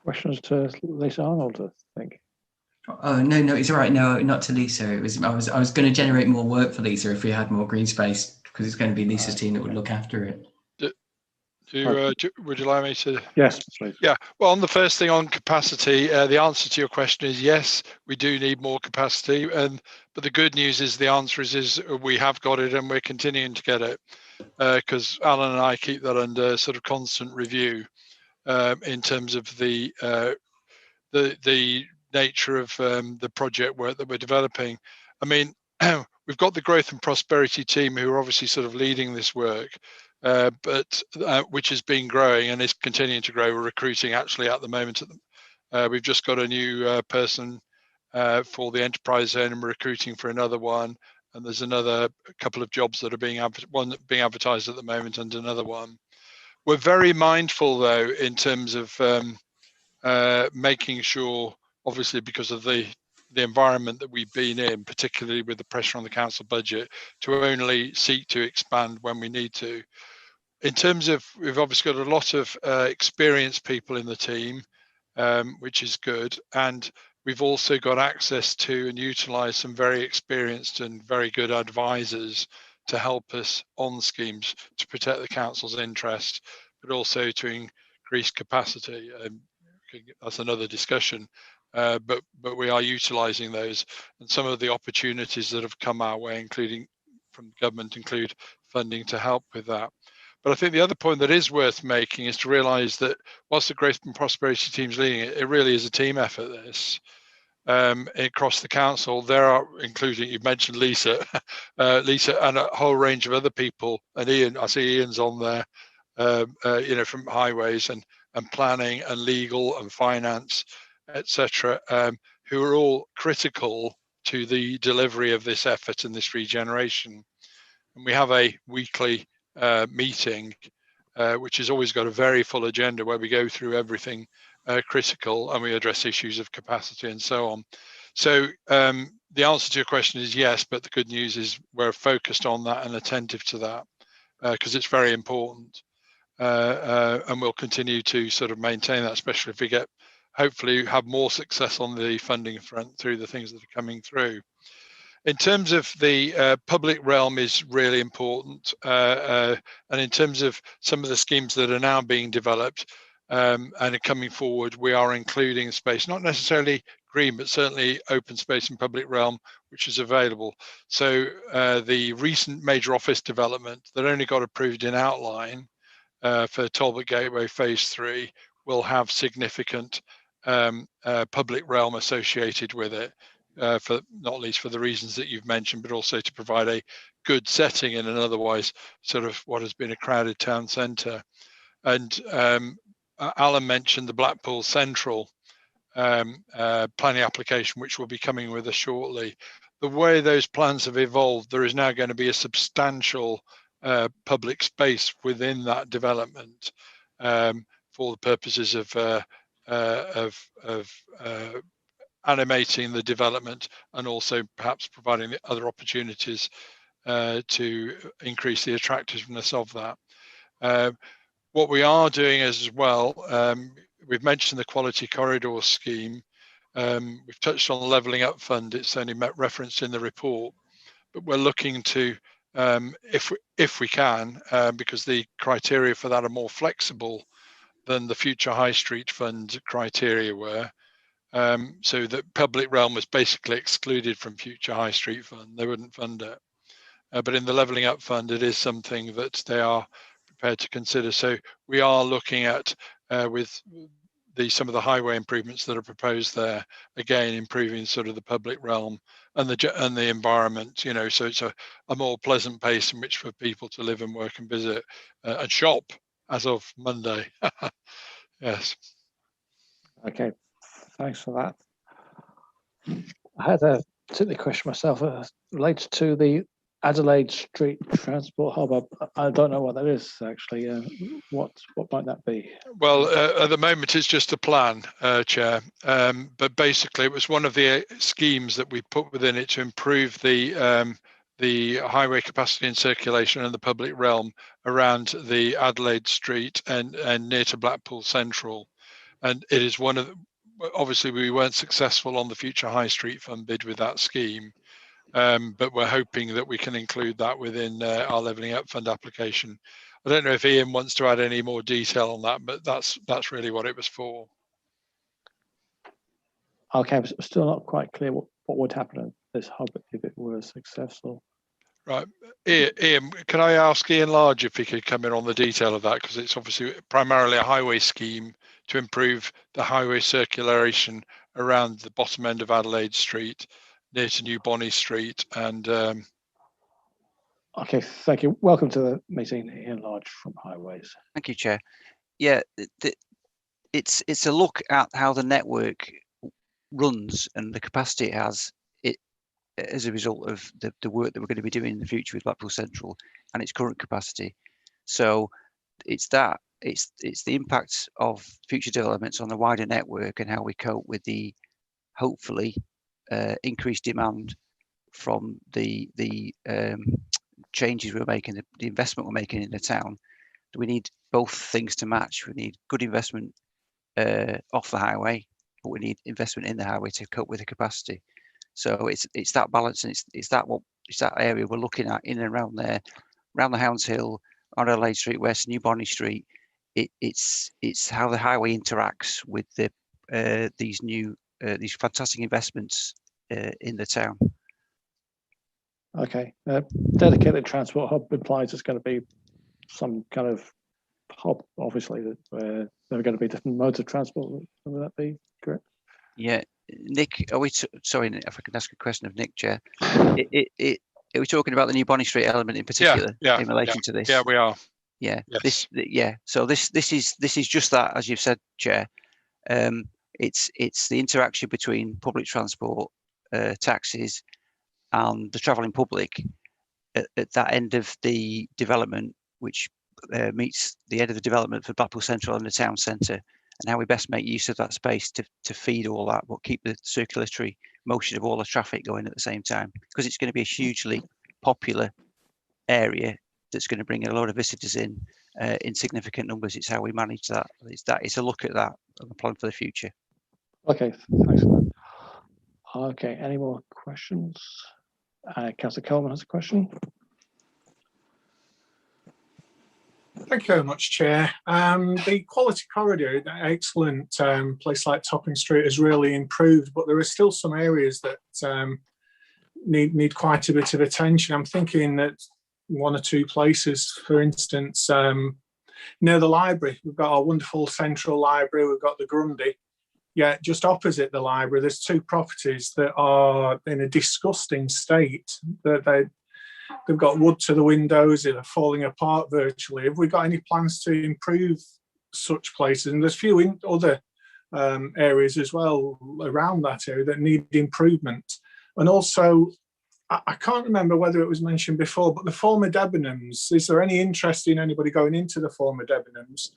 S1: Questions to Lisa Arnold, I think.
S9: Oh no, it's all right. No, not to Lisa. It was I was going to generate more work for Lisa if we had more green space, because it's going to be Lisa's team that would look after it.
S16: Would you like me to?
S1: Yes, please.
S16: Yeah. Well, on the first thing on capacity, the answer to your question is yes, we do need more capacity. But the good news is the answer is we have got it, and we're continuing to get it, because Alan and I keep that under sort of constant review in terms of the nature of the project work that we're developing. I mean, we've got the growth and prosperity team who are obviously sort of leading this work, but which has been growing and is continuing to grow. We're recruiting actually at the moment. We've just got a new person for the enterprise zone, and we're recruiting for another one. And there's another couple of jobs that are being advertised at the moment, and another one. We're very mindful, though, in terms of making sure, obviously, because of the environment that we've been in, particularly with the pressure on the council budget, to only seek to expand when we need to. In terms of, we've obviously got a lot of experienced people in the team, which is good. And we've also got access to and utilize some very experienced and very good advisors to help us on schemes to protect the council's interest, but also to increase capacity. That's another discussion. But we are utilising those, and some of the opportunities that have come our way, including from the government, include funding to help with that. But I think the other point that is worth making is to realise that whilst the growth and prosperity team's leading it, it really is a team effort. This across the council, there are, including, you mentioned Lisa, Lisa, and a whole range of other people, and Ian. I see Ian's on there, from highways and planning and legal and finance, etc., who are all critical to the delivery of this effort and this regeneration. and we have a weekly meeting, which has always got a very full agenda where we go through everything critical and we address issues of capacity and so on. So the answer to your question is yes, but the good news is we're focused on that and attentive to that because it's very important. And we'll continue to sort of maintain that, especially if we get, hopefully have more success on the funding front through the things that are coming through. In terms of the public realm is really important. And in terms of some of the schemes that are now being developed and are coming forward, we are including space, not necessarily green, but certainly open space and public realm, which is available. So the recent major office development that only got approved in outline for Talbot Gateway Phase 3 will have significant public realm associated with it, for not least for the reasons that you've mentioned, but also to provide a good setting in an otherwise sort of what has been a crowded town centre. And Alan mentioned the Blackpool Central planning application, which will be coming with us shortly. The way those plans have evolved, there is now going to be a substantial public space within that development for the purposes of animating the development and also perhaps providing the other opportunities to increase the attractiveness of that. What we are doing as well, we've mentioned the Quality Corridor scheme. We've touched on the Levelling Up Fund. It's only referenced in the report, but we're looking to, if we can, because the criteria for that are more flexible than the Future High Street Fund criteria were. So that public realm was basically excluded from Future High Street Fund. They wouldn't fund it. But in the Levelling Up Fund, it is something that they are prepared to consider. So we are looking at, with some of the highway improvements that are proposed there, again, improving sort of the public realm and the environment, you know, so it's a more pleasant place in which for people to live and work and visit and shop as of Monday. Yes.
S1: Okay, thanks for that. I had a particular question myself related to the Adelaide Street Transport Hub. I don't know what that is actually. What might that be? Well,
S16: at the moment it's just a plan, Chair. But basically, it was one of the schemes that we put within it to improve the highway capacity and circulation in the public realm around the Adelaide Street and near to Blackpool Central. And it is one of obviously we weren't successful on the Future High Street Fund bid with that scheme. But we're hoping that we can include that within our Levelling Up Fund application. I don't know if Ian wants to add any more detail on that, but that's really what it was for.
S1: Okay, but still not quite clear what would happen at this hub if it were successful.
S16: Right, Ian, can I ask Ian Large if he could come in on the detail of that, because it's obviously primarily a highway scheme to improve the highway circulation around the bottom end of Adelaide Street, near to New Bonny Street, and
S1: okay, thank you. Welcome to the meeting, Ian Large from Highways.
S17: Thank you, Chair. Yeah, it's a look at how the network runs and the capacity it has as a result of the work that we're going to be doing in the future with Blackpool Central and its current capacity. So it's the impact of future developments on the wider network and how we cope with the hopefully increased demand from the changes we're making, the investment we're making in the town. We need both things to match. We need good investment off the highway, but we need investment in the highway to cope with the capacity. So it's that balance, and it's that area we're looking at in and around there, around the Hounds Hill, on Adelaide Street West, New Bonny Street. It's how the highway interacts with these fantastic investments in the town.
S1: Okay, dedicated transport hub implies it's going to be some kind of hub, obviously, that there are going to be different modes of transport. Would that be correct?
S17: Yeah, Nick, sorry, if I can ask a question of Nick, Chair. Are we talking about the New Bonny Street element in particular in relation to this?
S16: Yeah, we are.
S17: Yeah,
S16: yes.
S17: So this is just that, as you've said, Chair. It's the interaction between public transport, taxis, and the travelling public at that end of the development, which meets the end of the development for Blackpool Central and the town centre, and how we best make use of that space to feed all that, but keep the circulatory motion of all the traffic going at the same time, because it's going to be a hugely popular area that's going to bring a lot of visitors in significant numbers. It's how we manage that. It's a look at that and the plan for the future.
S1: Okay, thanks for that. Okay, any more questions? Councillor Coleman has a question.
S15: Thank you very much, Chair. The quality corridor, that excellent place like Topping Street has really improved, but there are still some areas that need quite a bit of attention. I'm thinking that one or two places, for instance, near the library, we've got our wonderful central library, we've got the Grundy. Yeah, just opposite the library, there's two properties that are in a disgusting state. They've got wood to the windows, they're falling apart virtually. Have we got any plans to improve such places? And there's a few other areas as well around that area that need improvement. And also, I can't remember whether it was mentioned before, but the former Debenhams, is there any interest in anybody going into the former Debenhams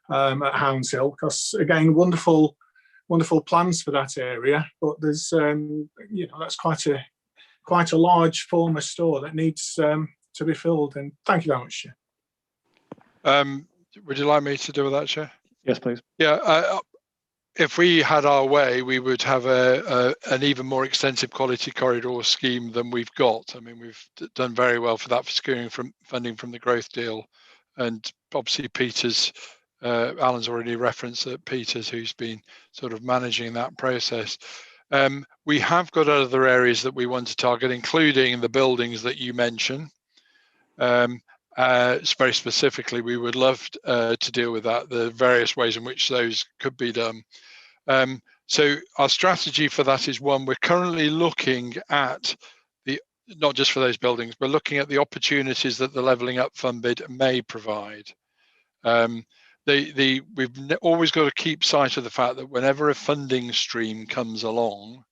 S15: at Hounds Hill? Because again, wonderful plans for that area, but there's that's quite a large former store that needs to be filled. And thank you very much, Chair.
S16: Would you like me to deal with that, Chair?
S1: Yes, please.
S16: Yeah, if we had our way, we would have an even more extensive quality corridor scheme than we've got. I mean, we've done very well for that, for securing funding from the growth deal, and obviously Alan's already referenced that Peters, who's been sort of managing that process. We have got other areas that we want to target, including the buildings that you mention. Very specifically, we would love to deal with that, the various ways in which those could be done. So our strategy for that is, one, we're currently looking at not just for those buildings, but looking at the opportunities that the Levelling Up Fund bid may provide. We've always got to keep sight of the fact that whenever a funding stream comes along,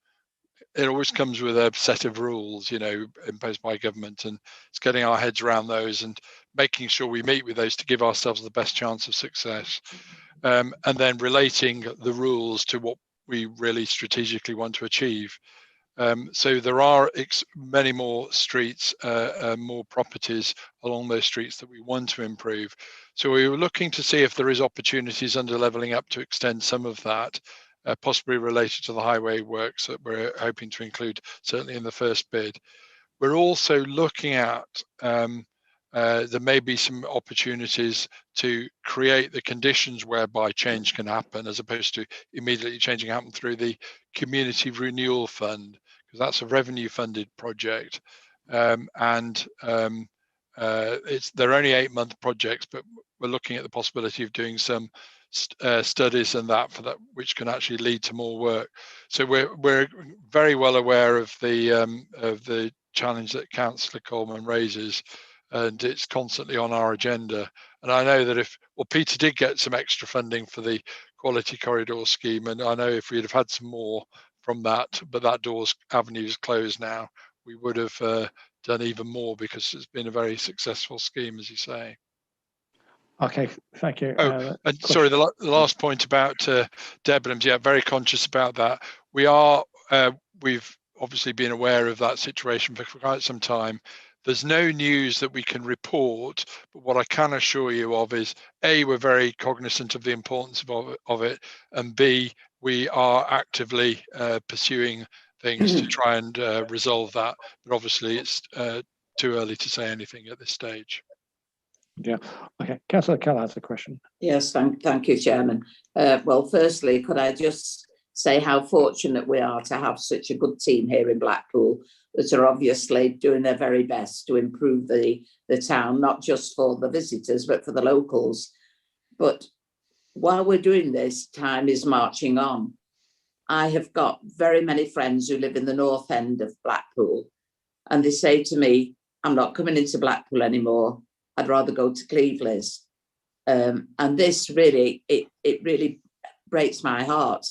S16: it always comes with a set of rules, imposed by government, and it's getting our heads around those and making sure we meet with those to give ourselves the best chance of success, and then relating the rules to what we really strategically want to achieve. So there are many more streets, more properties along those streets that we want to improve. So we were looking to see if there is opportunities under Levelling Up to extend some of that, possibly related to the highway works that we're hoping to include, certainly in the first bid. We're also looking at there may be some opportunities to create the conditions whereby change can happen, as opposed to immediately changing happen through the Community Renewal Fund, because that's a revenue funded project. They're only 8-month projects, but we're looking at the possibility of doing some studies and that which can actually lead to more work. So we're very well aware of the challenge that Councillor Coleman raises, and it's constantly on our agenda. And I know that Peter did get some extra funding for the quality corridor scheme, and I know if we'd have had some more from that, but that avenue is closed now, we would have done even more, because it's been a very successful scheme, as you say.
S1: Okay, thank you.
S16: And sorry, the last point about Debenhams, yeah, very conscious about that. We've obviously been aware of that situation for quite some time. There's no news that we can report, but what I can assure you of is, A, we're very cognizant of the importance of it, and B, we are actively pursuing things to try and resolve that. But obviously it's too early to say anything at this stage.
S1: Yeah. Okay. Councillor Keller has a question.
S18: Yes, thank you, Chairman. Well, firstly, could I just say how fortunate we are to have such a good team here in Blackpool that are obviously doing their very best to improve the town, not just for the visitors, but for the locals. But while we're doing this, time is marching on. I have got very many friends who live in the north end of Blackpool, and they say to me, I'm not coming into Blackpool anymore. I'd rather go to Cleveland's. And this really, it really breaks my heart.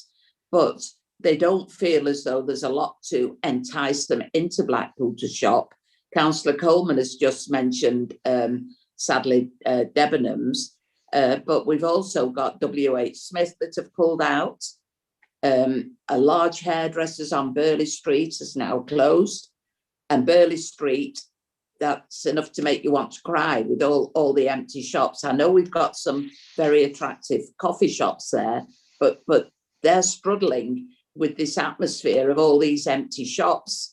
S18: But they don't feel as though there's a lot to entice them into Blackpool to shop, Councillor Coleman has just mentioned, sadly, Debenhams, but we've also got WH Smith that have pulled out. A large hairdressers on Burley Street is now closed, and Burley Street, that's enough to make you want to cry with all the empty shops. I know we've got some very attractive coffee shops there, but they're struggling with this atmosphere of all these empty shops.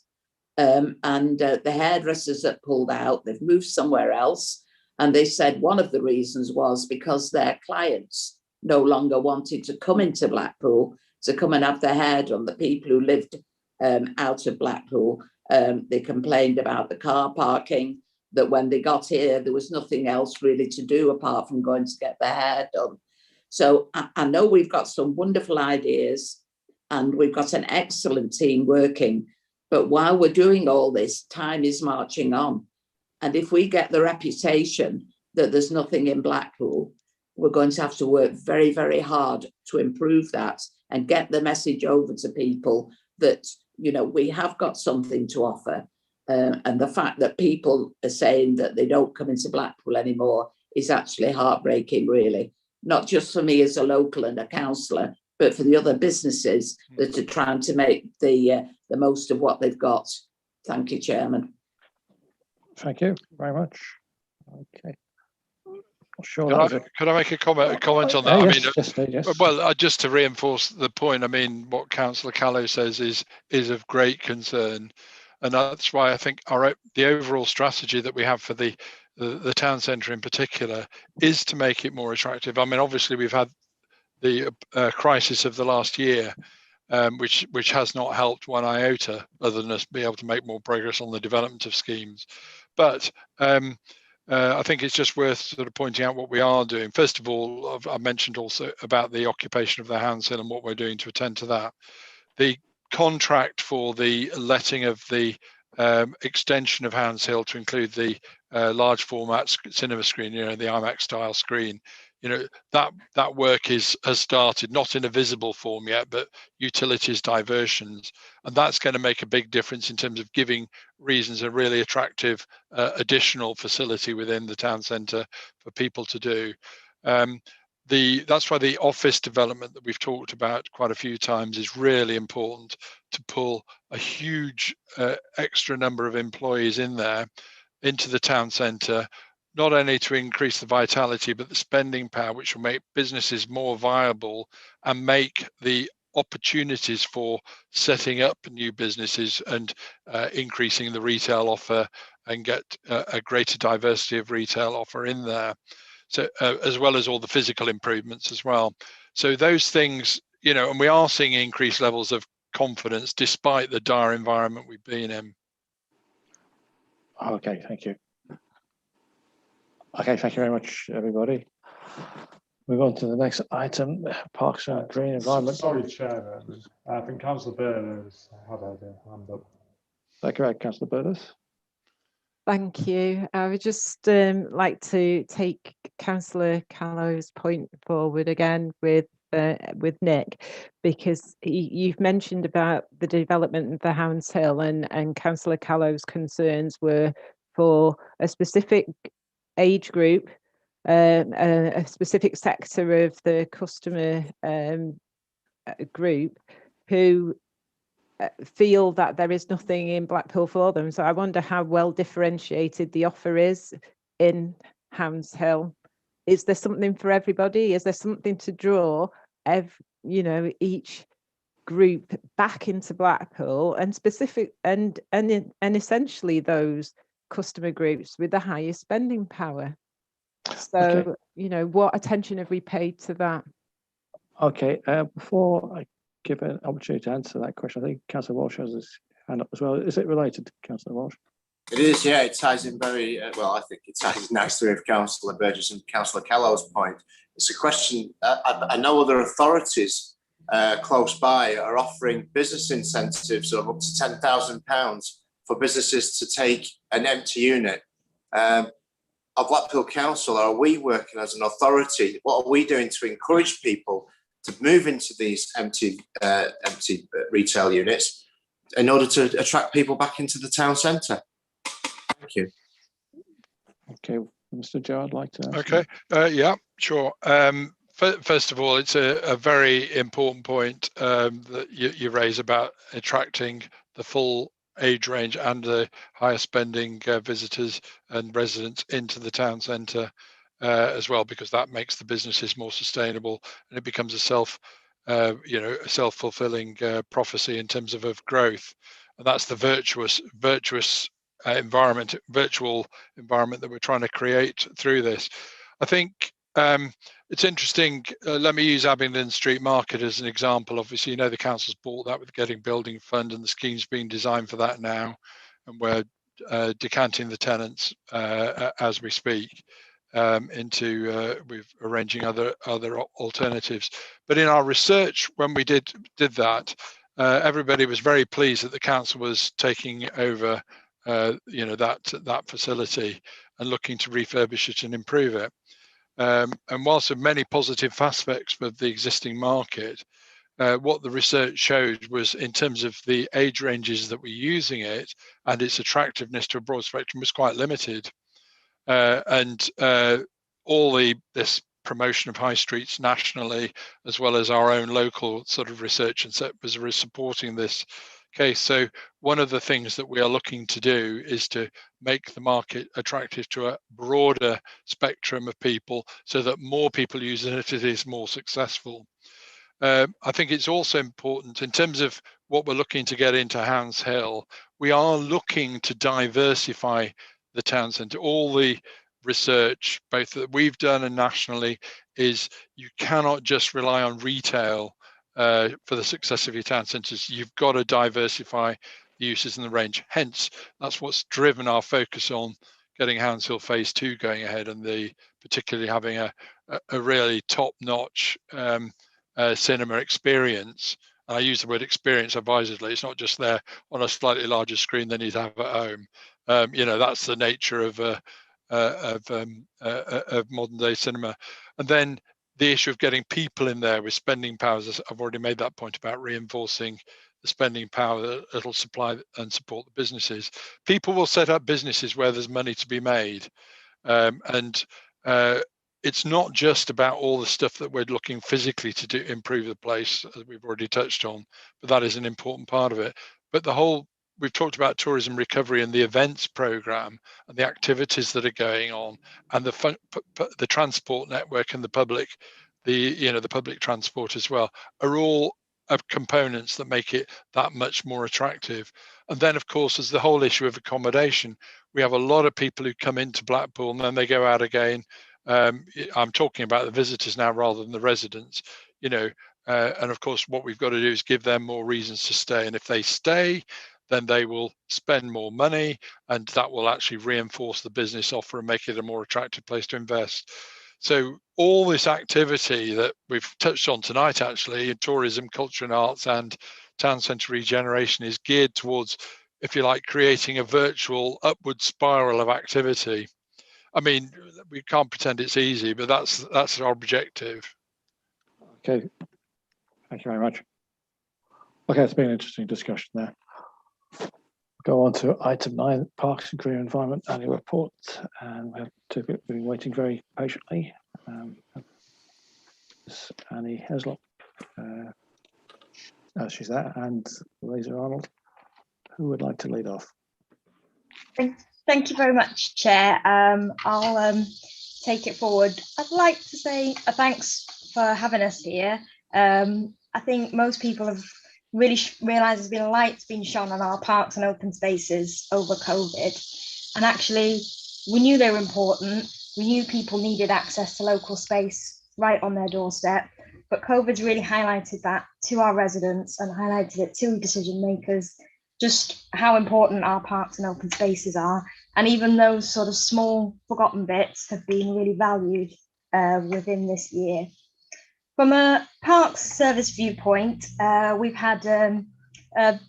S18: And the hairdressers that pulled out, they've moved somewhere else. And they said one of the reasons was because their clients no longer wanted to come into Blackpool to come and have their hair done. The people who lived out of Blackpool, they complained about the car parking, that when they got here, there was nothing else really to do apart from going to get their hair done. So I know we've got some wonderful ideas and we've got an excellent team working. But while we're doing all this, time is marching on. And if we get the reputation that there's nothing in Blackpool, we're going to have to work very, very hard to improve that and get the message over to people that, you know, we have got something to offer. And the fact that people are saying that they don't come into Blackpool anymore is actually heartbreaking, really. Not just for me as a local and a councillor, but for the other businesses that are trying to make the most of what they've got. Thank you, Chairman.
S1: Thank you very much. Okay. Sure.
S16: Could I make a comment on that?
S1: Yes.
S16: Well, just to reinforce the point, I mean, what Councillor Callow says is of great concern, and that's why I think the overall strategy that we have for the town centre in particular is to make it more attractive. I mean, obviously we've had the crisis of the last year, which has not helped one iota, other than us be able to make more progress on the development of schemes. But I think it's just worth sort of pointing out what we are doing. First of all, I mentioned also about the occupation of the Hounds Hill and what we're doing to attend to that. The contract for the letting of the extension of Hounds Hill to include the large format cinema screen, you know, the IMAX style screen, you know, that work has started, not in a visible form yet, but utilities diversions, and that's going to make a big difference in terms of giving reasons a really attractive additional facility within the town centre for people to do. That's why the office development that we've talked about quite a few times is really important, to pull a huge extra number of employees in there into the town centre, not only to increase the vitality, but the spending power, which will make businesses more viable and make the opportunities for setting up new businesses and increasing the retail offer and get a greater diversity of retail offer in there. So as well as all the physical improvements as well. So those things, you know, and we are seeing increased levels of confidence despite the dire environment we've been in.
S1: Okay, thank you. Okay, thank you very much, everybody. Move on to the next item, Parks and Green Environment.
S19: Sorry, Chair. I think Councillor Berners had a hand up.
S1: Is that correct, Councillor Berners?
S14: Thank you. I would just like to take Councillor Callow's point forward again with Nick, because you've mentioned about the development of the Hounds Hill, and Councillor Callow's concerns were for a specific age group, a specific sector of the customer group who feel that there is nothing in Blackpool for them. So I wonder how well differentiated the offer is in Hounds Hill. Is there something for everybody? Is there something to draw each group back into Blackpool, and specific and essentially those customer groups with the highest spending power? So okay. You know, what attention have we paid to that?
S1: Okay, before I give an opportunity to answer that question, I think Councillor Walsh has his hand up as well. Is it related to Councillor Walsh?
S2: It is, yeah. It ties in very well. I think it ties nicely with Councillor Burgess and Councillor Callow's point. It's a question. I know other authorities close by are offering business incentives of up to £10,000 for businesses to take an empty unit. At Blackpool Council, are we working as an authority? What are we doing to encourage people to move into these empty retail units in order to attract people back into the town centre? Thank you.
S1: Okay, Mr. Joe, I'd like to ask
S16: Okay, yeah, sure. First of all, it's a very important point that you raise about attracting the full age range and the higher spending visitors and residents into the town centre as well, because that makes the businesses more sustainable, and it becomes a self-fulfilling prophecy in terms of growth. And that's the virtual environment that we're trying to create through this. I think it's interesting. Let me use Abingdon Street Market as an example. Obviously, you know, the council's bought that with Getting Building Fund, and the scheme's being designed for that now, and we're decanting the tenants as we speak into we're arranging other alternatives. But in our research, when we did that, everybody was very pleased that the council was taking over that facility and looking to refurbish it and improve it. And whilst there are many positive aspects of the existing market, what the research showed was, in terms of the age ranges that we're using it and its attractiveness to a broad spectrum, was quite limited. And all this promotion of high streets nationally, as well as our own local sort of research and was supporting this case. So one of the things that we are looking to do is to make the market attractive to a broader spectrum of people, so that more people use it, it is more successful. I think it's also important in terms of what we're looking to get into Hounslow Hill. We are looking to diversify the town centre. All the research, both that we've done and nationally, is you cannot just rely on retail for the success of your town centres. You've got to diversify the uses in the range. Hence, that's what's driven our focus on getting Hounslow Hill Phase 2 going ahead, and particularly having a really top-notch cinema experience. I use the word experience advisedly. It's not just there on a slightly larger screen than you'd have at home. That's the nature of modern day cinema. And then the issue of getting people in there with spending powers. I've already made that point about reinforcing the spending power that it'll supply and support the businesses. People will set up businesses where there's money to be made. It's not just about all the stuff that we're looking physically to improve the place, as we've already touched on, but that is an important part of it. But we've talked about tourism recovery and the events program and the activities that are going on, and the transport network and the public transport as well, are all of components that make it that much more attractive. And then, of course, there's the whole issue of accommodation. We have a lot of people who come into Blackpool and then they go out again. I'm talking about the visitors now rather than the residents, and of course what we've got to do is give them more reasons to stay, and if they stay, then they will spend more money, and that will actually reinforce the business offer and make it a more attractive place to invest. So all this activity that we've touched on tonight, actually, in tourism, culture and arts, and town centre regeneration, is geared towards, if you like, creating a virtual upward spiral of activity. I mean, we can't pretend it's easy, but that's our objective.
S1: Okay, thank you very much. Okay, it's been an interesting discussion there. Go on to item 9, Parks and Green Environment Annual Report, and we have two people been waiting very patiently. Annie Heslop, she's there, and Lisa Arnold. Who would like to lead off?
S7: Thank you very much, Chair. I'll take it forward. I'd like to say thanks for having us here. I think most people have really realised there's been a light's been shone on our parks and open spaces over COVID. And actually, we knew they were important. We knew people needed access to local space right on their doorstep. But COVID's really highlighted that to our residents and highlighted it to decision makers, just how important our parks and open spaces are. And even those sort of small forgotten bits have been really valued within this year. From a parks service viewpoint, we've had a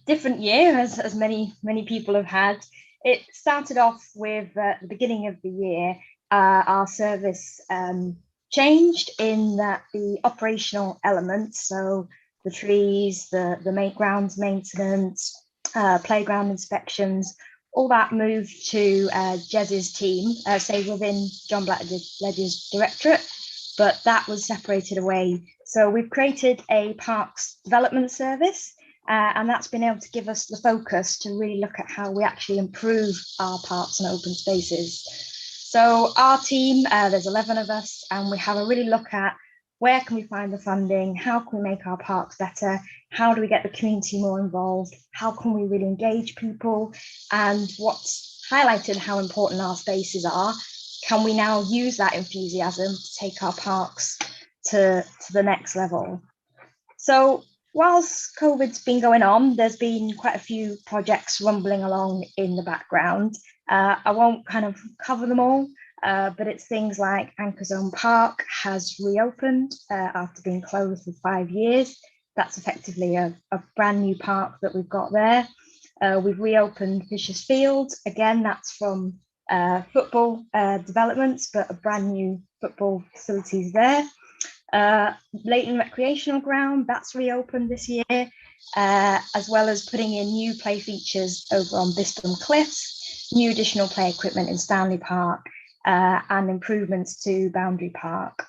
S7: different year, as many people have had. It started off with the beginning of the year, our service changed in that the operational elements, so the trees, the grounds maintenance, playground inspections, all that moved to Jez's team, say within John Blackledge's directorate, but that was separated away. So we've created a parks development service, and that's been able to give us the focus to really look at how we actually improve our parks and open spaces. So our team, there's 11 of us, and we have a really look at where can we find the funding, how can we make our parks better, how do we get the community more involved, how can we really engage people, and what's highlighted how important our spaces are, can we now use that enthusiasm to take our parks to the next level. So whilst COVID's been going on, there's been quite a few projects rumbling along in the background. I won't kind of cover them all, but it's things like Anchor Zone Park has reopened after being closed for 5 years. That's effectively a brand new park that we've got there. We've reopened Fisher's Field. Again, that's from football developments, but a brand new football facilities there. Leighton Recreational Ground, that's reopened this year, as well as putting in new play features over on Bispham Cliffs, new additional play equipment in Stanley Park, and improvements to Boundary Park.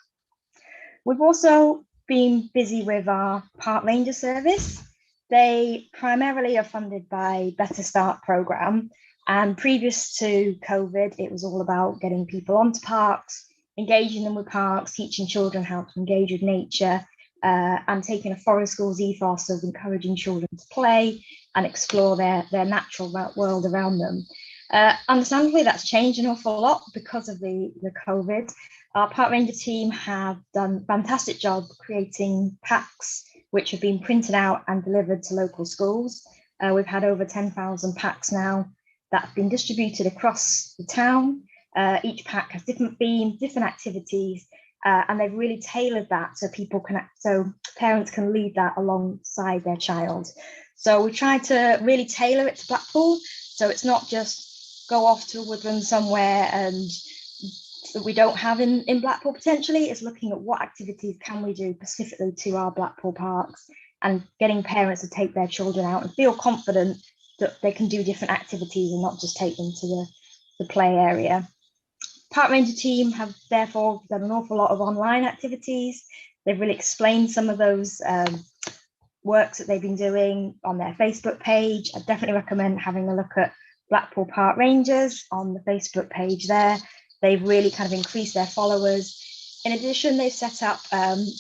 S7: We've also been busy with our Park Ranger service. They primarily are funded by Better Start programme, and previous to COVID, it was all about getting people onto parks, engaging them with parks, teaching children how to engage with nature, and taking a forest school's ethos of encouraging children to play and explore their natural world around them. Understandably, that's changed an awful lot because of the COVID. Our Park Ranger team have done a fantastic job creating packs which have been printed out and delivered to local schools. We've had over 10,000 packs now that have been distributed across the town. Each pack has different themes, different activities, and they've really tailored that so parents can lead that alongside their child. So we try to really tailor it to Blackpool, so it's not just go off to a woodland somewhere and that we don't have in Blackpool potentially. It's looking at what activities can we do specifically to our Blackpool parks and getting parents to take their children out and feel confident that they can do different activities and not just take them to the play area. Park Ranger team have therefore done an awful lot of online activities. They've really explained some of those works that they've been doing on their Facebook page. I definitely recommend having a look at Blackpool Park Rangers on the Facebook page there. They've really kind of increased their followers. In addition, they've set up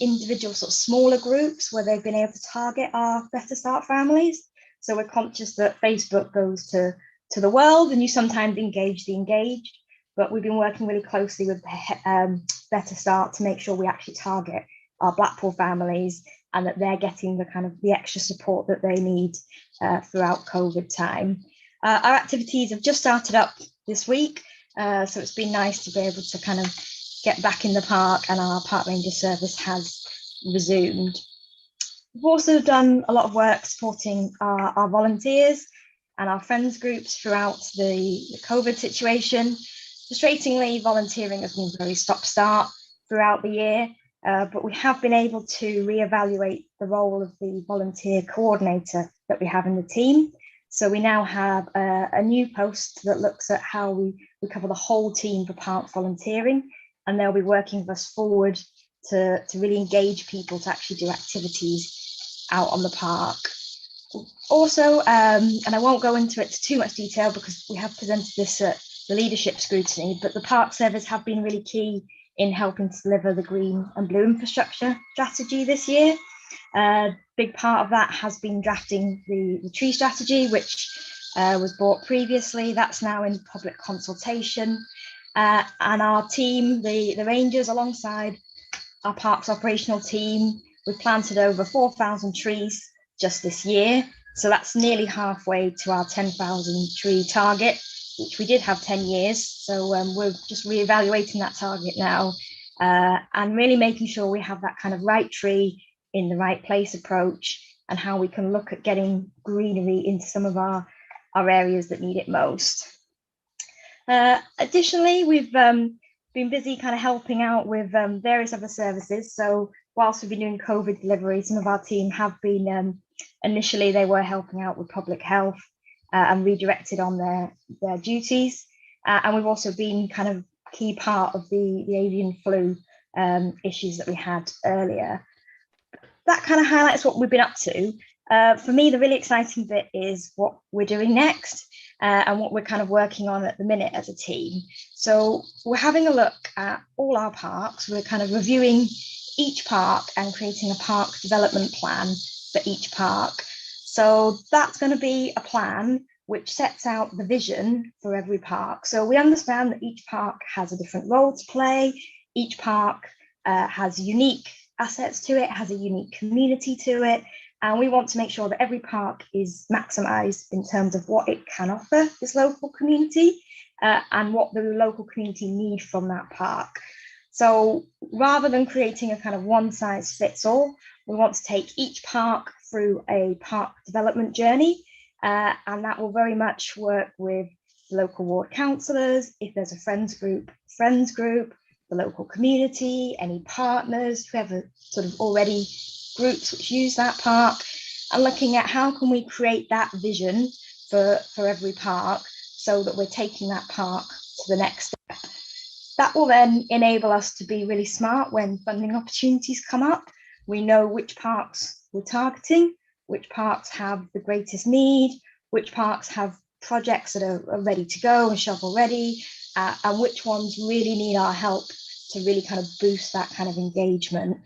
S7: individual sort of smaller groups where they've been able to target our Better Start families. So we're conscious that Facebook goes to the world and you sometimes engage the engaged, but we've been working really closely with Better Start to make sure we actually target our Blackpool families and that they're getting the kind of the extra support that they need throughout COVID time. Our activities have just started up this week, so it's been nice to be able to kind of get back in the park, and our Park Ranger service has resumed. We've also done a lot of work supporting our volunteers and our friends groups throughout the COVID situation. Frustratingly, volunteering has been very stop-start throughout the year, but we have been able to reevaluate the role of the volunteer coordinator that we have in the team. So we now have a new post that looks at how we cover the whole team for park volunteering, and they'll be working with us forward to really engage people to actually do activities out on the park. Also, and I won't go into it to too much detail because we have presented this at the leadership scrutiny, but the park service have been really key in helping to deliver the green and blue infrastructure strategy this year. Big part of that has been drafting the tree strategy, which was bought previously. That's now in public consultation. And our team, the Rangers, alongside our parks operational team, we've planted over 4,000 trees just this year. So that's nearly halfway to our 10,000 tree target, which we did have 10 years. So we're just reevaluating that target now and really making sure we have that kind of right tree in the right place approach and how we can look at getting greenery into some of our areas that need it most. Additionally, we've been busy kind of helping out with various other services. So whilst we've been doing COVID delivery, some of our team have been, initially they were helping out with public health, and redirected on their duties. And we've also been kind of key part of the avian flu issues that we had earlier. That kind of highlights what we've been up to. For me, the really exciting bit is what we're doing next and what we're kind of working on at the minute as a team. So we're having a look at all our parks. We're kind of reviewing each park and creating a park development plan for each park. So that's going to be a plan which sets out the vision for every park. So we understand that each park has a different role to play. Each park has unique assets to it, has a unique community to it. And we want to make sure that every park is maximised in terms of what it can offer this local community and what the local community need from that park. So rather than creating a kind of one size fits all, we want to take each park through a park development journey. And that will very much work with the local ward councillors, if there's a friends group, the local community, any partners, whoever sort of already groups which use that park, and looking at how can we create that vision for every park so that we're taking that park to the next step. That will then enable us to be really smart when funding opportunities come up. We know which parks we're targeting, which parks have the greatest need, which parks have projects that are ready to go and shovel ready, and which ones really need our help to really kind of boost that kind of engagement.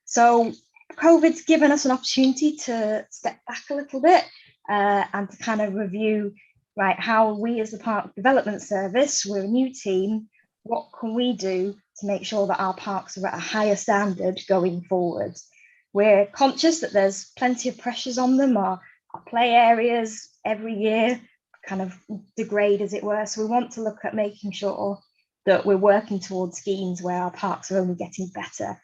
S7: So COVID's given us an opportunity to step back a little bit and to kind of review, right, how we as the Park Development Service, we're a new team, what can we do to make sure that our parks are at a higher standard going forward? We're conscious that there's plenty of pressures on them. Our play areas every year kind of degrade, as it were. So we want to look at making sure that we're working towards schemes where our parks are only getting better.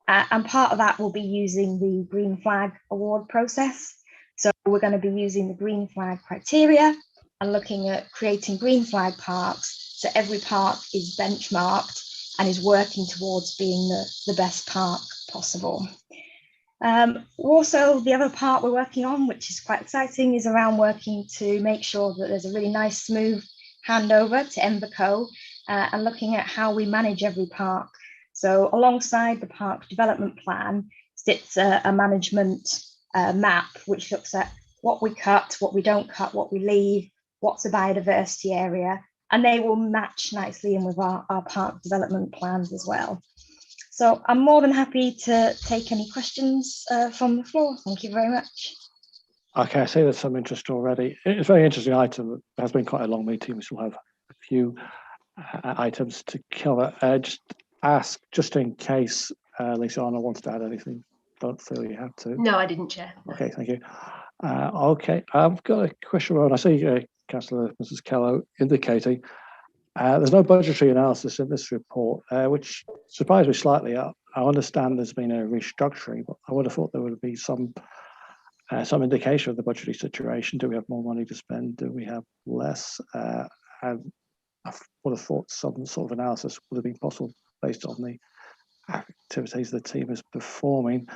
S7: And part of that will be using the Green Flag Award process. So we're going to be using the Green Flag criteria and looking at creating Green Flag parks so every park is benchmarked and is working towards being the best park possible. Also, the other part we're working on, which is quite exciting, is around working to make sure that there's a really nice, smooth handover to Envico and looking at how we manage every park. So alongside the park development plan sits a management map, which looks at what we cut, what we don't cut, what we leave, what's a biodiversity area, and they will match nicely in with our park development plans as well. So I'm more than happy to take any questions from the floor. Thank you very much.
S1: Okay, I see there's some interest already. It's a very interesting item. It has been quite a long meeting. We still have a few items to cover. Just ask, just in case Lisa Arnold wanted to add anything. Don't feel you have to.
S20: No, I didn't, Chair.
S1: Okay, thank you. Okay, I've got a question around. I see Councillor Mrs. Kello indicating there's no budgetary analysis in this report, which surprised me slightly. I understand there's been a restructuring, but I would have thought there would be some indication of the budgetary situation. Do we have more money to spend? Do we have less? And I would have thought some sort of analysis would have been possible based on the activities the team is performing.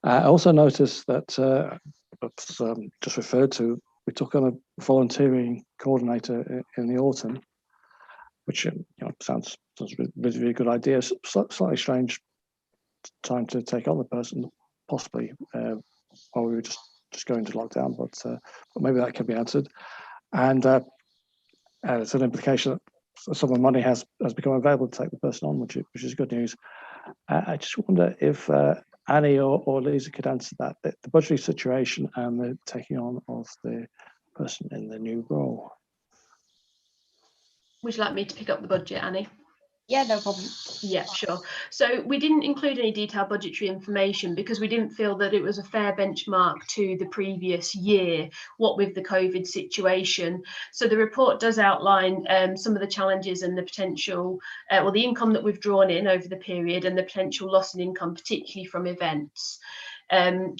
S1: I also noticed that just referred to, we took on a volunteering coordinator in the autumn, which sounds really a good idea. Slightly strange time to take on the person, possibly while we were just going to lockdown, but maybe that can be answered. And it's an implication that some of the money has become available to take the person on, which is good news. I just wonder if Annie or Lisa could answer that, the budgetary situation and the taking on of the person in the new role.
S20: Would you like me to pick up the budget, Annie?
S7: Yeah, no problem.
S20: Yeah, sure. So we didn't include any detailed budgetary information because we didn't feel that it was a fair benchmark to the previous year, what with the COVID situation. So the report does outline some of the challenges and the potential, the income that we've drawn in over the period and the potential loss in income, particularly from events.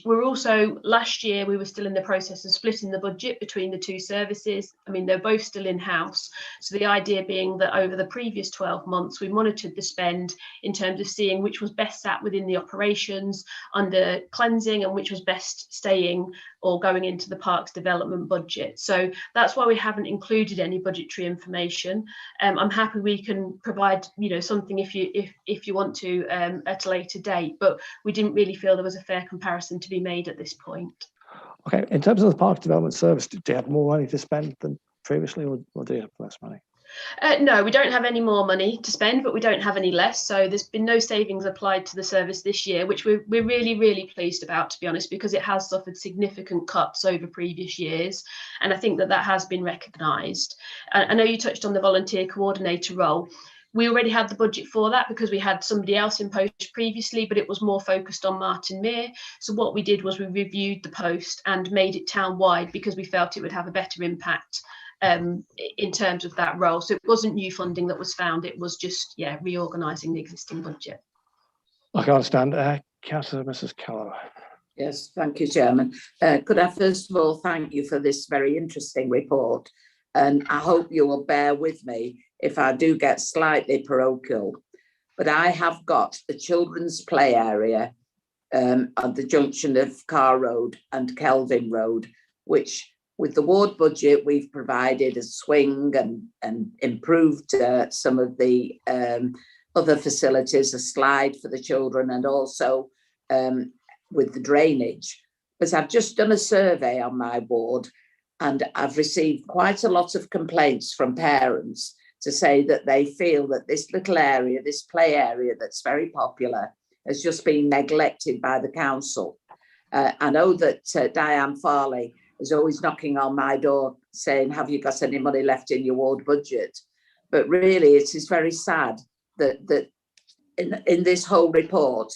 S20: We're also, last year, we were still in the process of splitting the budget between the two services. I mean, they're both still in-house. So the idea being that over the previous 12 months, we monitored the spend in terms of seeing which was best sat within the operations under cleansing and which was best staying or going into the parks development budget. So that's why we haven't included any budgetary information. I'm happy we can provide, you know, something if you want to at a later date, but we didn't really feel there was a fair comparison to be made at this point.
S1: Okay, in terms of the park development service, do you have more money to spend than previously, or do you have less money?
S20: No, we don't have any more money to spend, but we don't have any less. So there's been no savings applied to the service this year, which we're really, really pleased about, to be honest, because it has suffered significant cuts over previous years. And I think that has been recognised. I know you touched on the volunteer coordinator role. We already had the budget for that because we had somebody else in post previously, but it was more focused on Martin Mere. So what we did was we reviewed the post and made it town-wide because we felt it would have a better impact in terms of that role. So it wasn't new funding that was found, it was just, yeah, reorganising the existing budget.
S1: I can understand. Councillor Mrs. Calloway.
S18: Yes, thank you, Chairman. Could I first of all thank you for this very interesting report, and I hope you will bear with me if I do get slightly parochial, but I have got the children's play area at the junction of Carr Road and Kelvin Road, which with the ward budget, we've provided a swing and improved some of the other facilities, a slide for the children, and also with the drainage. But I've just done a survey on my ward, and I've received quite a lot of complaints from parents to say that they feel that this little area, this play area that's very popular, has just been neglected by the council. I know that Diane Farley is always knocking on my door saying, have you got any money left in your ward budget? But really, it is very sad that in this whole report,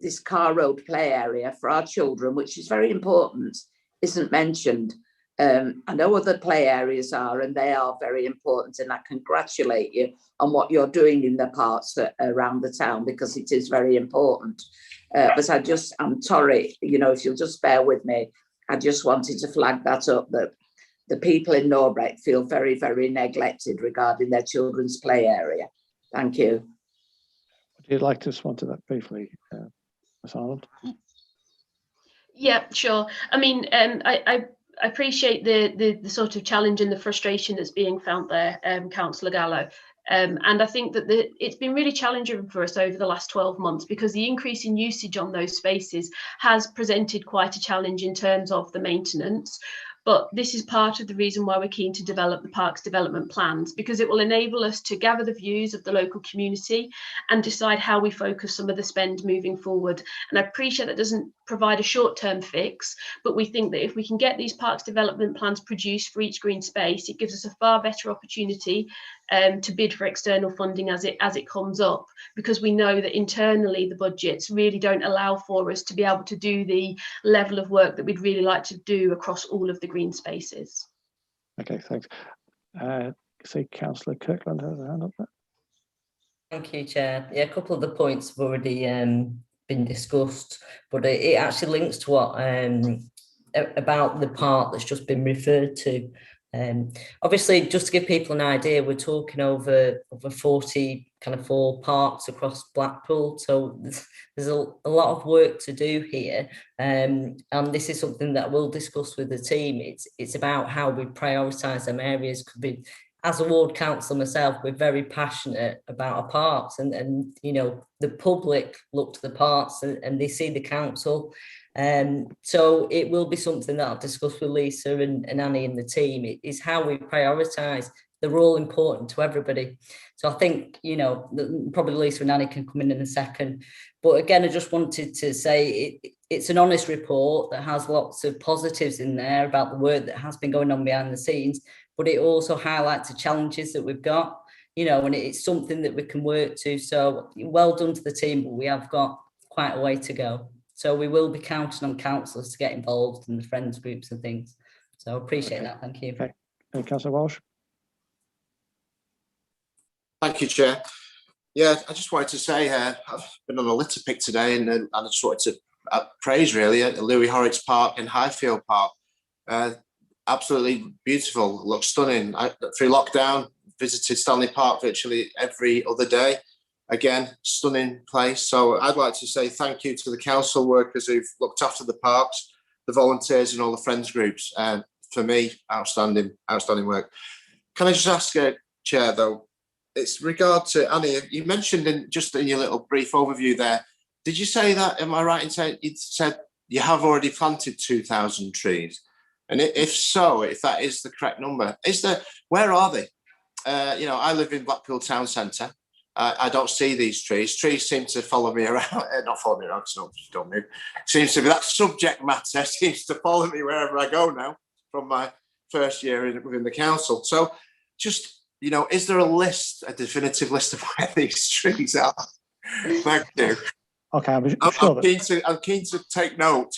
S18: this Carr Road play area for our children, which is very important, isn't mentioned. I know other play areas are, and they are very important, and I congratulate you on what you're doing in the parks around the town, because it is very important. But I'm sorry, you know, if you'll just bear with me, I just wanted to flag that up, that the people in Norbreck feel very, very neglected regarding their children's play area. Thank you.
S1: Would you like to respond to that briefly, Ms. Arnold?
S20: Yeah, sure. I mean, I appreciate the sort of challenge and the frustration that's being felt there, Councillor Gallo. And I think that it's been really challenging for us over the last 12 months because the increase in usage on those spaces has presented quite a challenge in terms of the maintenance. But this is part of the reason why we're keen to develop the parks development plans, because it will enable us to gather the views of the local community and decide how we focus some of the spend moving forward. And I appreciate that doesn't provide a short-term fix, but we think that if we can get these parks development plans produced for each green space, it gives us a far better opportunity to bid for external funding as it comes up, because we know that internally the budgets really don't allow for us to be able to do the level of work that we'd really like to do across all of the green spaces.
S1: Okay, thanks. See, Councillor Kirkland has a hand up there.
S6: Thank you, Chair. Yeah, a couple of the points have already been discussed, but it actually links to what about the part that's just been referred to. Obviously, just to give people an idea, we're talking over 40 kind of 4 parks across Blackpool, so there's a lot of work to do here, and this is something that we'll discuss with the team. It's about how we prioritise them areas. As a ward councillor myself, we're very passionate about our parks, and you know, the public look to the parks and they see the council. So it will be something that I'll discuss with Lisa and Annie and the team. It is how we prioritise. They're all important to everybody. So I think, you know, probably Lisa and Annie can come in a second. But again, I just wanted to say it's an honest report that has lots of positives in there about the work that has been going on behind the scenes, but it also highlights the challenges that we've got, you know, and it's something that we can work to. So well done to the team, but we have got quite a way to go. So we will be counting on councillors to get involved in the friends groups and things. So I appreciate that. Thank you.
S1: Okay. Councillor Walsh.
S2: Thank you, Chair. Yeah, I just wanted to say I've been on a litter pick today, and I just wanted to praise really at Louis Horrocks Park and Highfield Park. Absolutely beautiful, looks stunning. Through lockdown, visited Stanley Park virtually every other day. Again, stunning place. So I'd like to say thank you to the council workers who've looked after the parks, the volunteers and all the friends groups. For me, outstanding work. Can I just ask, Chair, though, it's regard to Annie, you mentioned in your little brief overview there, did you say that, am I right in saying you said you have already planted 2,000 trees? And if so, if that is the correct number, where are they? I live in Blackpool town centre. I don't see these trees. Trees seem to follow me around. Not follow me around, don't move. Seems to be that subject matter seems to follow me wherever I go now from my first year within the council. So just, is there a definitive list of where these trees are? Thank you.
S1: Okay, I'm
S2: keen to take note.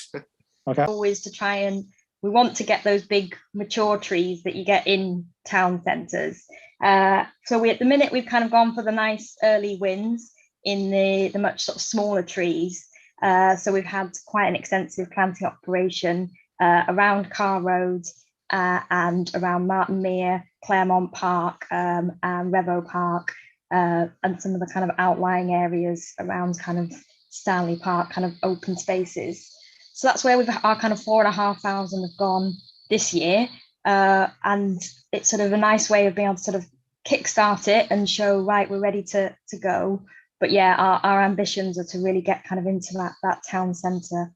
S1: Okay.
S7: Always to try and, we want to get those big mature trees that you get in town centres. So at the minute, we've kind of gone for the nice early wins in the much sort of smaller trees. So we've had quite an extensive planting operation around Carr Road and around Martin Mere, Claremont Park and Revo Park and some of the kind of outlying areas around kind of Stanley Park, kind of open spaces. So that's where our kind of 4,500 have gone this year. And it's sort of a nice way of being able to sort of kickstart it and show, right, we're ready to go. But yeah, our ambitions are to really get kind of into that town centre.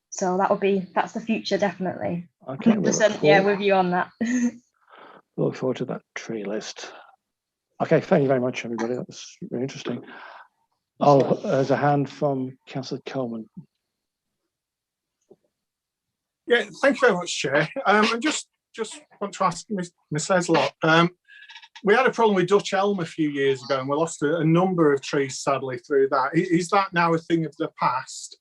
S7: So that's the future, definitely.
S1: Okay,
S7: 100%, yeah, with you on that.
S1: Look forward to that tree list. Okay, thank you very much, everybody. That was really interesting. Oh, there's a hand from Councillor Coleman.
S15: Yeah, thank you very much, Chair. I just want to ask Ms. Heslop. We had a problem with Dutch elm a few years ago, and we lost a number of trees, sadly, through that. Is that now a thing of the past?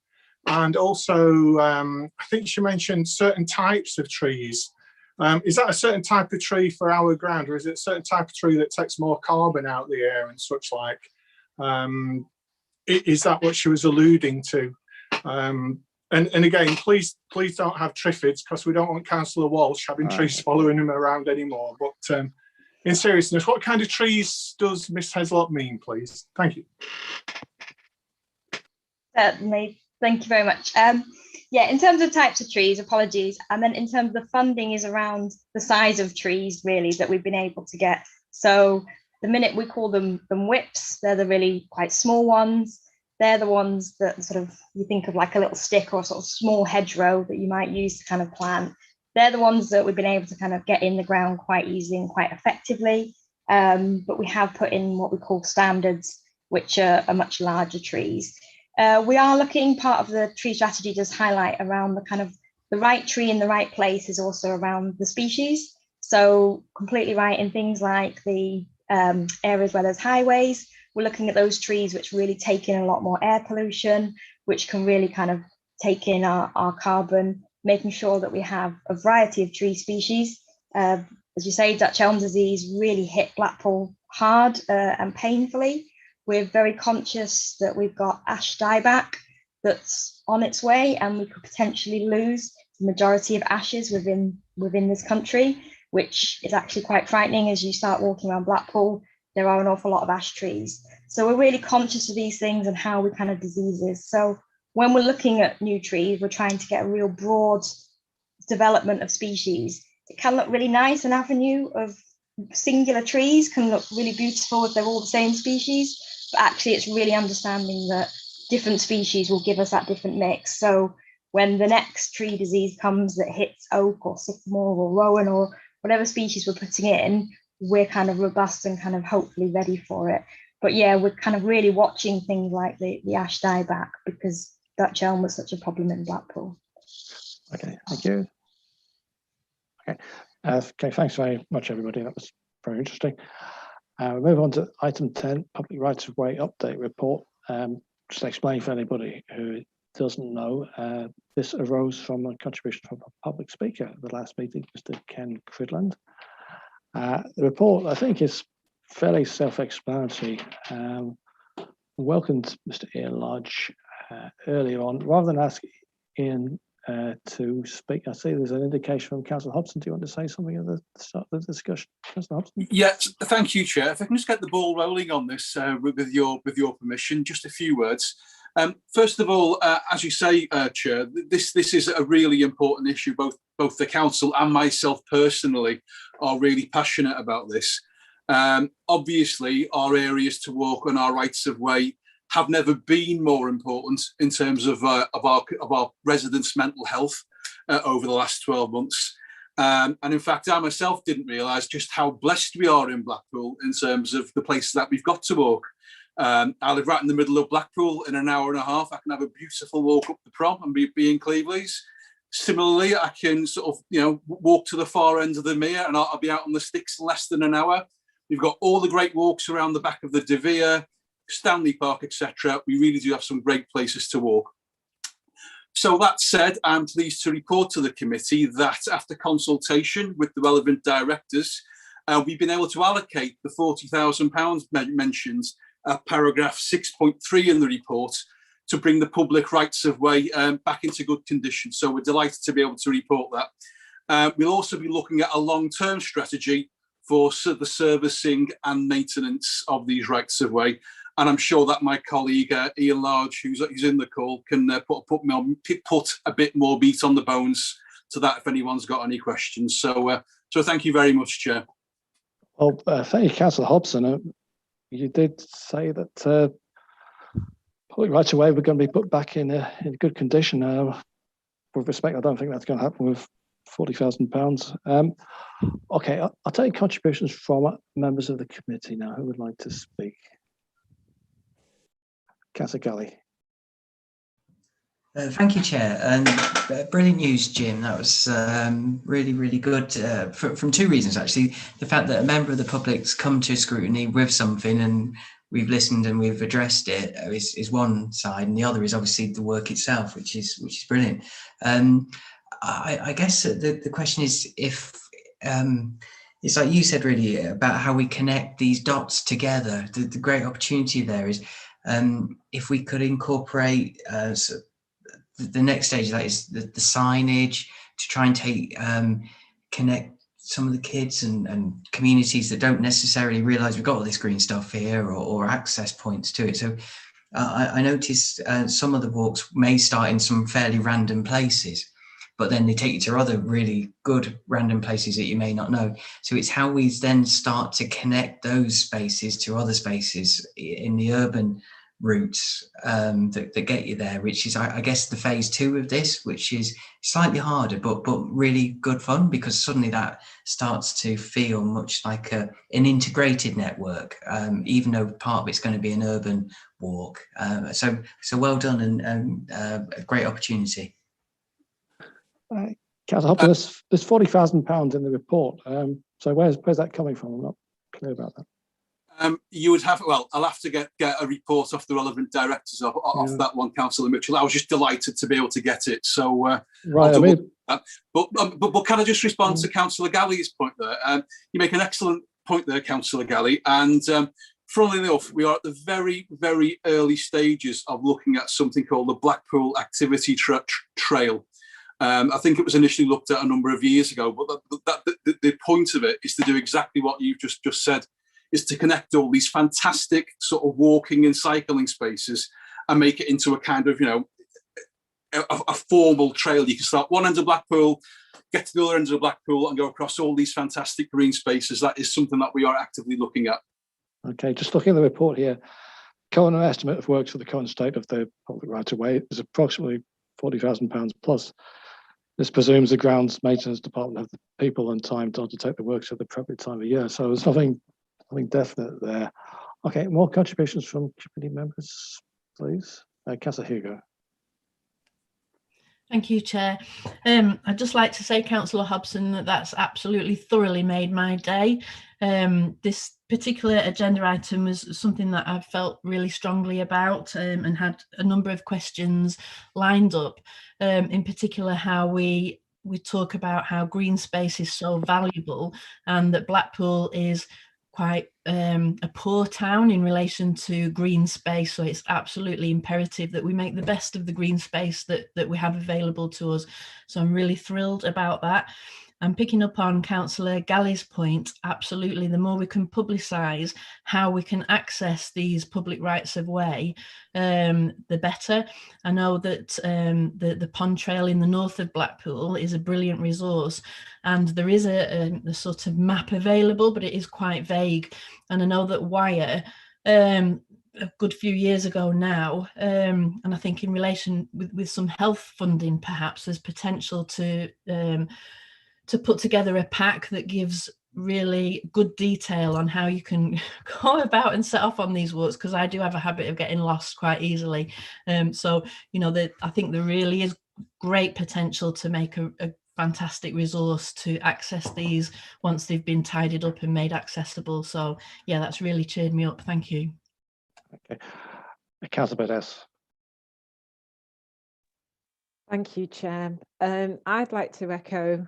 S15: And also, I think she mentioned certain types of trees. Is that a certain type of tree for our ground, or is it a certain type of tree that takes more carbon out of the air and such like? Is that what she was alluding to? And again, please don't have triffids, because we don't want Councillor Walsh having trees following him around anymore. But in seriousness, what kind of trees does Miss Heslop mean, please? Thank you.
S7: Certainly, thank you very much. Yeah, in terms of types of trees, apologies. And then in terms of the funding is around the size of trees, really, that we've been able to get. So the minute we call them whips, they're the really quite small ones. They're the ones that sort of, you think of like a little stick or sort of small hedgerow that you might use to kind of plant. They're the ones that we've been able to kind of get in the ground quite easily and quite effectively. But we have put in what we call standards, which are much larger trees. We are looking, part of the tree strategy does highlight around the kind of the right tree in the right place is also around the species. So completely right in things like the areas where there's highways, we're looking at those trees which really take in a lot more air pollution, which can really kind of take in our carbon, making sure that we have a variety of tree species. As you say, Dutch elm disease really hit Blackpool hard and painfully. We're very conscious that we've got ash dieback that's on its way, and we could potentially lose the majority of ashes within this country, which is actually quite frightening. As you start walking around Blackpool, there are an awful lot of ash trees. So we're really conscious of these things and how we kind of diseases. So when we're looking at new trees, we're trying to get a real broad development of species. It can look really nice, an avenue of singular trees can look really beautiful if they're all the same species, but actually it's really understanding that different species will give us that different mix. So when the next tree disease comes that hits oak or sycamore or rowan or whatever species we're putting in, we're kind of robust and kind of hopefully ready for it. But yeah, we're kind of really watching things like the ash dieback, because Dutch elm was such a problem in Blackpool.
S1: Okay, thank you. Okay, okay, thanks very much, everybody. That was very interesting. We move on to item 10, Public Rights of Way Update Report. Just to explain for anybody who doesn't know, this arose from a contribution from a public speaker at the last meeting, Mr. Ken Cridland. The report, I think, is fairly self-explanatory. Welcomed Mr. Ian Lodge earlier on. Rather than ask Ian to speak, I see there's an indication from Councillor Hobson. Do you want to say something at the start of the discussion, Councillor Hobson?
S3: Yes, thank you, Chair. If I can just get the ball rolling on this with your permission, just a few words. First of all, as you say, Chair, this is a really important issue. Both the council and myself personally are really passionate about this. Obviously, our areas to walk and our rights of way have never been more important in terms of our residents' mental health over the last 12 months. And in fact, I myself didn't realise just how blessed we are in Blackpool in terms of the places that we've got to walk. I live right in the middle of Blackpool. In an hour and a half, I can have a beautiful walk up the prom and be in Cleveland's. Similarly, I can sort of, walk to the far end of the Mere and I'll be out on the sticks in less than an hour. We've got all the great walks around the back of the De Vere, Stanley Park, etc. We really do have some great places to walk. So that said, I'm pleased to report to the committee that after consultation with the relevant directors, we've been able to allocate the £40,000 mentioned at paragraph 6.3 in the report to bring the public rights of way back into good condition. So we're delighted to be able to report that. We'll also be looking at a long-term strategy for the servicing and maintenance of these rights of way. And I'm sure that my colleague Ian Large, who's in the call, can put a bit more meat on the bones to that if anyone's got any questions. So thank you very much, Chair.
S1: Well, thank you, Councillor Hobson. You did say that public rights of way were going to be put back in good condition. With respect, I don't think that's going to happen with £40,000. Okay, I'll take contributions from members of the committee now. Who would like to speak? Councillor Galley.
S9: Thank you, Chair. And brilliant news, Jim. That was really, really good from two reasons, actually. The fact that a member of the public's come to scrutiny with something and we've listened and we've addressed it is one side, and the other is obviously the work itself, which is brilliant. I guess the question is if it's like you said, really, about how we connect these dots together. The great opportunity there is if we could incorporate the next stage of that is the signage to try and connect some of the kids and communities that don't necessarily realise we've got all this green stuff here or access points to it. So I noticed some of the walks may start in some fairly random places, but then they take you to other really good random places that you may not know. So it's how we then start to connect those spaces to other spaces in the urban routes that get you there, which is, I guess, the phase 2 of this, which is slightly harder, but really good fun, because suddenly that starts to feel much like an integrated network, even though part of it's going to be an urban walk. So well done and a great opportunity.
S1: Councillor Hobson, there's £40,000 in the report. So where's that coming from? I'm not clear about that.
S3: You would have, well, I'll have to get a report off the relevant directors off that one, Councillor Mitchell. I was just delighted to be able to get it. So right, but can I just respond to Councillor Galley's point there? You make an excellent point there, Councillor Galley, and funnily enough, we are at the very, very early stages of looking at something called the Blackpool Activity Trail. I think it was initially looked at a number of years ago, but the point of it is to do exactly what you've just said, is to connect all these fantastic sort of walking and cycling spaces and make it into a kind of, a formal trail. You can start one end of Blackpool, get to the other end of Blackpool and go across all these fantastic green spaces. That is something that we are actively looking at.
S1: Okay, just looking at the report here, current estimate of works for the current state of the public right of way is approximately £40,000 plus. This presumes the grounds maintenance department have the people and time to undertake the works at the appropriate time of year. So there's nothing definite there. Okay, more contributions from committee members, please. Councillor Hugo.
S11: Thank you, Chair. I'd just like to say, Councillor Hobson, that's absolutely thoroughly made my day. This particular agenda item was something that I felt really strongly about and had a number of questions lined up. In particular, how we talk about how green space is so valuable and that Blackpool is quite a poor town in relation to green space, so it's absolutely imperative that we make the best of the green space that we have available to us. So I'm really thrilled about that. And picking up on Councillor Galley's point, absolutely, the more we can publicise how we can access these public rights of way, the better. I know that the pond trail in the north of Blackpool is a brilliant resource, and there is a sort of map available, but it is quite vague. And I know that Wire, a good few years ago now, and I think in relation with some health funding, perhaps there's potential to put together a pack that gives really good detail on how you can go about and set off on these walks, because I do have a habit of getting lost quite easily. So, you know, I think there really is great potential to make a fantastic resource to access these once they've been tidied up and made accessible. So yeah, that's really cheered me up. Thank you.
S1: Okay. Councillor Burdess.
S14: Thank you, Chair. I'd like to echo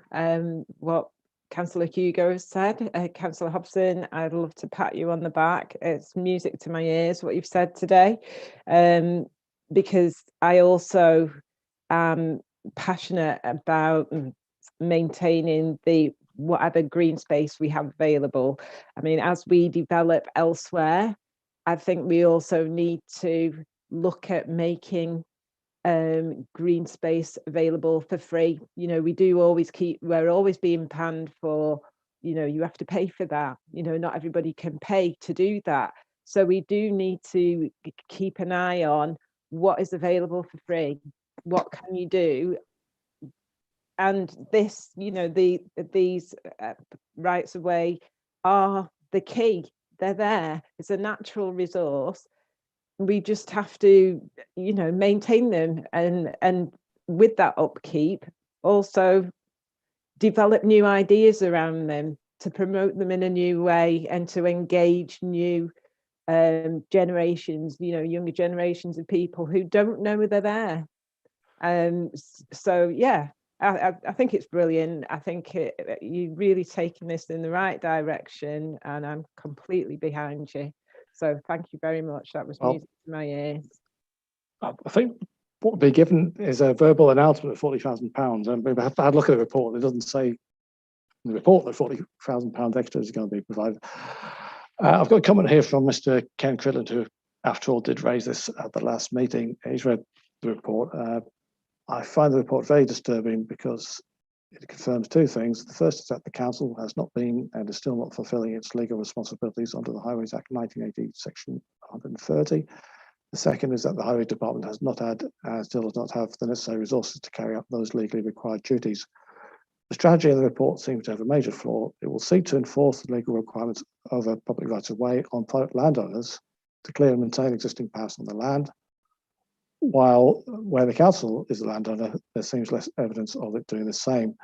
S14: what Councillor Hugo has said. Councillor Hobson, I'd love to pat you on the back. It's music to my ears, what you've said today, because I also am passionate about maintaining the whatever green space we have available. I mean, as we develop elsewhere, I think we also need to look at making green space available for free. You know, we're always being panned for, you know, you have to pay for that. You know, not everybody can pay to do that. So we do need to keep an eye on what is available for free. What can you do? And this, you know, these rights of way are the key. They're there. It's a natural resource. We just have to, you know, maintain them, and with that upkeep, also develop new ideas around them to promote them in a new way and to engage new generations, you know, younger generations of people who don't know they're there. So yeah, I think it's brilliant. I think you're really taking this in the right direction, and I'm completely behind you. So thank you very much. That was music to my ears.
S1: I think what would be given is a verbal announcement of £40,000, and we've had a look at the report. It doesn't say in the report that £40,000 extra is going to be provided. I've got a comment here from Mr. Ken Cridland, who, after all, did raise this at the last meeting. He's read the report. I find the report very disturbing because it confirms two things. The first is that the council has not been and is still not fulfilling its legal responsibilities under the Highways Act 1980, section 130. The second is that the Highway Department has not had and still does not have the necessary resources to carry out those legally required duties. The strategy in the report seems to have a major flaw. It will seek to enforce the legal requirements of a public right of way on private landowners to clear and maintain existing paths on the land, while where the council is the landowner, there seems less evidence of it doing the same.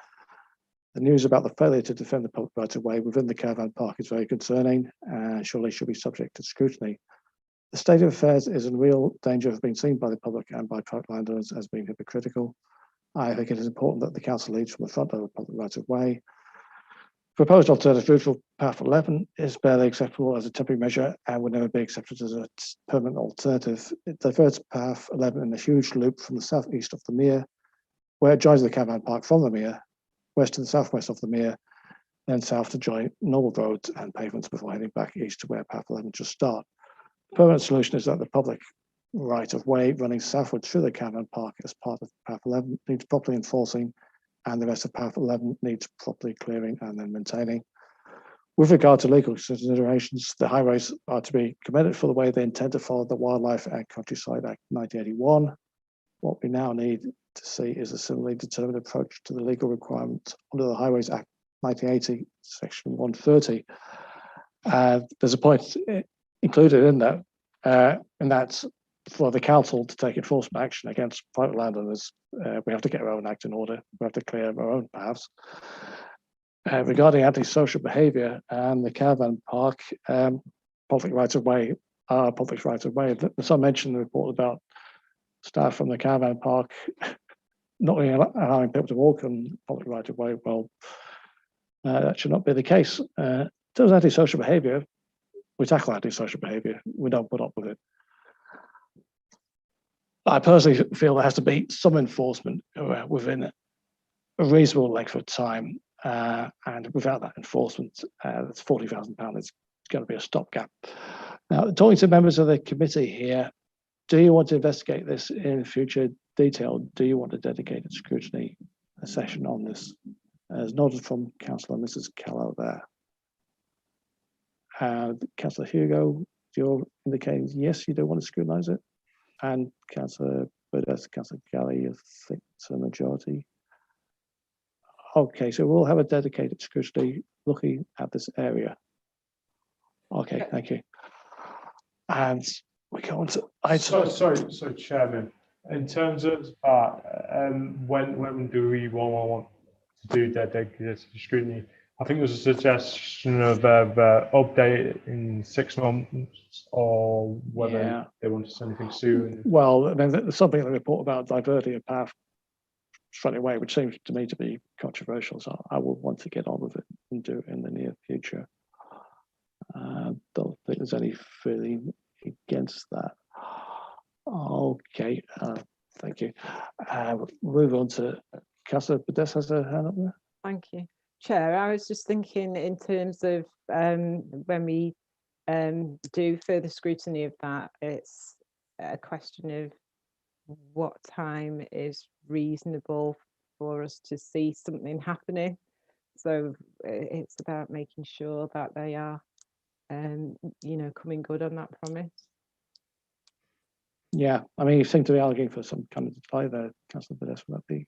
S1: The news about the failure to defend the public right of way within the caravan park is very concerning and surely should be subject to scrutiny. The state of affairs is in real danger of being seen by the public and by private landowners as being hypocritical. I think it is important that the council leads from the front of a public right of way. Proposed alternative route for path 11 is barely acceptable as a temporary measure and would never be accepted as a permanent alternative. It diverts path 11 in a huge loop from the southeast of the Mere, where it joins the caravan park from the Mere, west to the southwest of the Mere, then south to join normal roads and pavements before heading back east to where path 11 should start. The permanent solution is that the public right of way running southward through the caravan park as part of path 11 needs properly enforcing, and the rest of path 11 needs properly clearing and then maintaining. With regard to legal considerations, the highways are to be commended for the way they intend to follow the Wildlife and Countryside Act 1981. What we now need to see is a similarly determined approach to the legal requirements under the Highways Act 1980, section 130. There's a point included in that, and that's for the council to take enforcement action against private landowners. We have to get our own act in order. We have to clear our own paths. Regarding antisocial behaviour and the caravan park, public rights of way are public rights of way. There's some mention in the report about staff from the caravan park not really allowing people to walk on public right of way. Well, that should not be the case. In terms of antisocial behaviour, we tackle antisocial behaviour. We don't put up with it. I personally feel there has to be some enforcement within a reasonable length of time, and without that enforcement, that's £40,000. It's going to be a stopgap. Now, talking to members of the committee here, do you want to investigate this in future detail? Do you want a dedicated scrutiny session on this? As noted from Councillor Mrs. Callow there. Councillor Hugo, you're indicating yes, you do want to scrutinise it, and Councillor Burdett, Councillor Galley, I think it's a majority. Okay, so we'll have a dedicated scrutiny looking at this area. Okay, thank you. And we go on to item.
S19: Sorry, Chairman. In terms of that, when do we want to do dedicated scrutiny? I think there's a suggestion of update in 6 months, or whether they want to send anything soon.
S1: Well, I mean, there's something in the report about diverting a path straight away, which seems to me to be controversial. So I would want to get on with it and do it in the near future. Don't think there's any feeling against that. Okay, thank you. Move on to Councillor Burdett has a hand up there.
S14: Thank you, Chair. I was just thinking in terms of when we do further scrutiny of that, it's a question of what time is reasonable for us to see something happening. So it's about making sure that they are, coming good on that promise.
S1: Yeah, I mean, you seem to be arguing for some kind of delay there, Councillor Burdett. Would that be?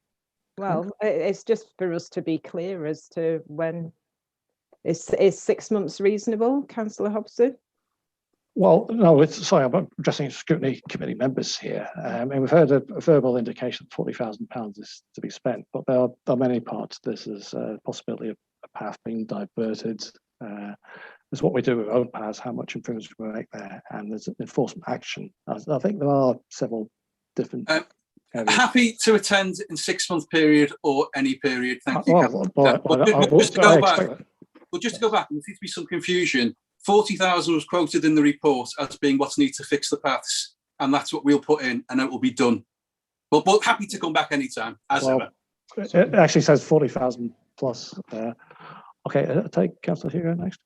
S14: Well, it's just for us to be clear as to when is 6 months reasonable, Councillor Hobson? Well,
S1: no, sorry, I'm addressing scrutiny committee members here. And we've heard a verbal indication that £40,000 is to be spent, but there are many parts. This is a possibility of a path being diverted. There's what we do with road paths, how much improvements we make there, and there's enforcement action. I think there are several different areas.
S3: Happy to attend in 6 month period or any period. Thank you. Just to go back, there seems to be some confusion. 40,000 was quoted in the report as being what's needed to fix the paths, and that's what we'll put in, and it will be done. But happy to come back anytime, as ever.
S1: It actually says 40,000 plus. Okay, I'll take Councillor Hugo next.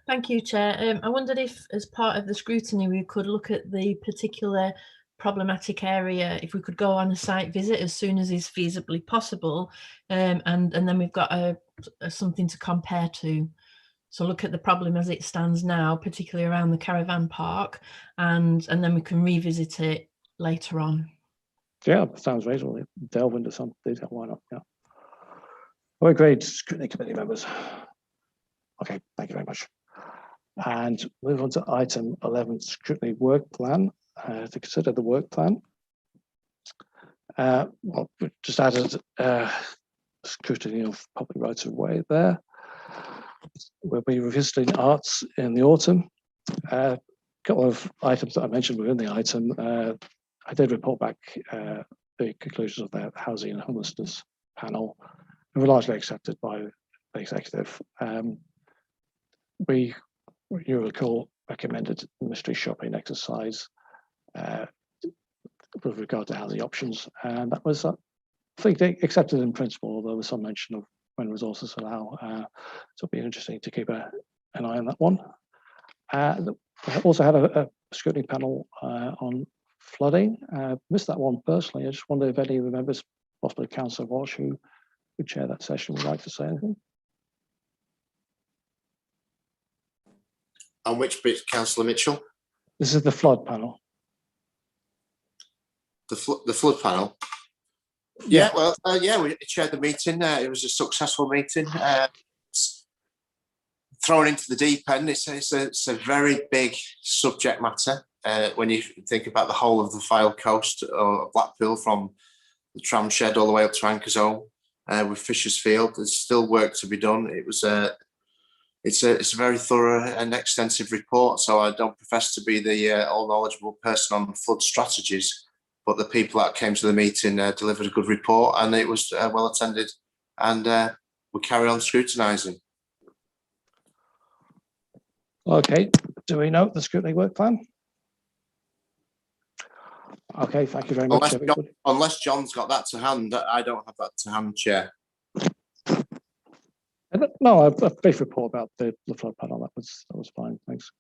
S11: Thank you, Chair. I wondered if, as part of the scrutiny, we could look at the particular problematic area, if we could go on a site visit as soon as is feasibly possible, and then we've got something to compare to. So look at the problem as it stands now, particularly around the caravan park, and then we can revisit it later on.
S1: Yeah, sounds reasonable. Delve into some detail. Why not? Yeah. Well, great, scrutiny committee members. Okay, thank you very much. And move on to item 11, scrutiny work plan. To consider the work plan. Well, we just added scrutiny of public rights of way there. We'll be revisiting arts in the autumn. A couple of items that I mentioned within the item. I did report back the conclusions of the housing and homelessness panel, and were largely accepted by the executive. You recall, recommended the mystery shopping exercise with regard to housing options, and that was, I think, accepted in principle, although there was some mention of when resources allow. So it'll be interesting to keep an eye on that one. We also had a scrutiny panel on flooding. Missed that one personally. I just wonder if any of the members, possibly Councillor Walsh, who would chair that session, would like to say anything.
S2: On which bit, Councillor Mitchell?
S1: This is the flood panel.
S2: The flood panel. Yeah, well, we chaired the meeting. It was a successful meeting. Thrown into the deep end, it's a very big subject matter when you think about the whole of the Fylde coast or Blackpool, from the tram shed all the way up to Anchor's Home with Fisher's Field. There's still work to be done. It's a very thorough and extensive report. So I don't profess to be the all knowledgeable person on flood strategies, but the people that came to the meeting delivered a good report, and it was well attended, and we carry on scrutinising.
S1: Okay, do we note the scrutiny work plan? Okay, thank you very much, everybody.
S2: Unless John's got that to hand, I don't have that to hand, Chair.
S1: No, a brief report about the flood panel. That was fine. Thanks.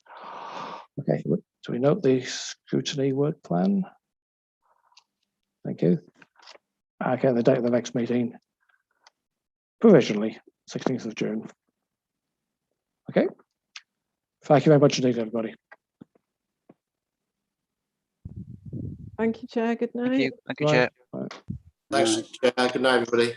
S1: Okay, do we note the scrutiny work plan? Thank you. Okay, the date of the next meeting, provisionally 16th of June. Okay. Thank you very much indeed, everybody.
S14: Thank you, Chair. Good night.
S17: Thank you, Chair.
S2: Thanks, Chair. Good night, everybody.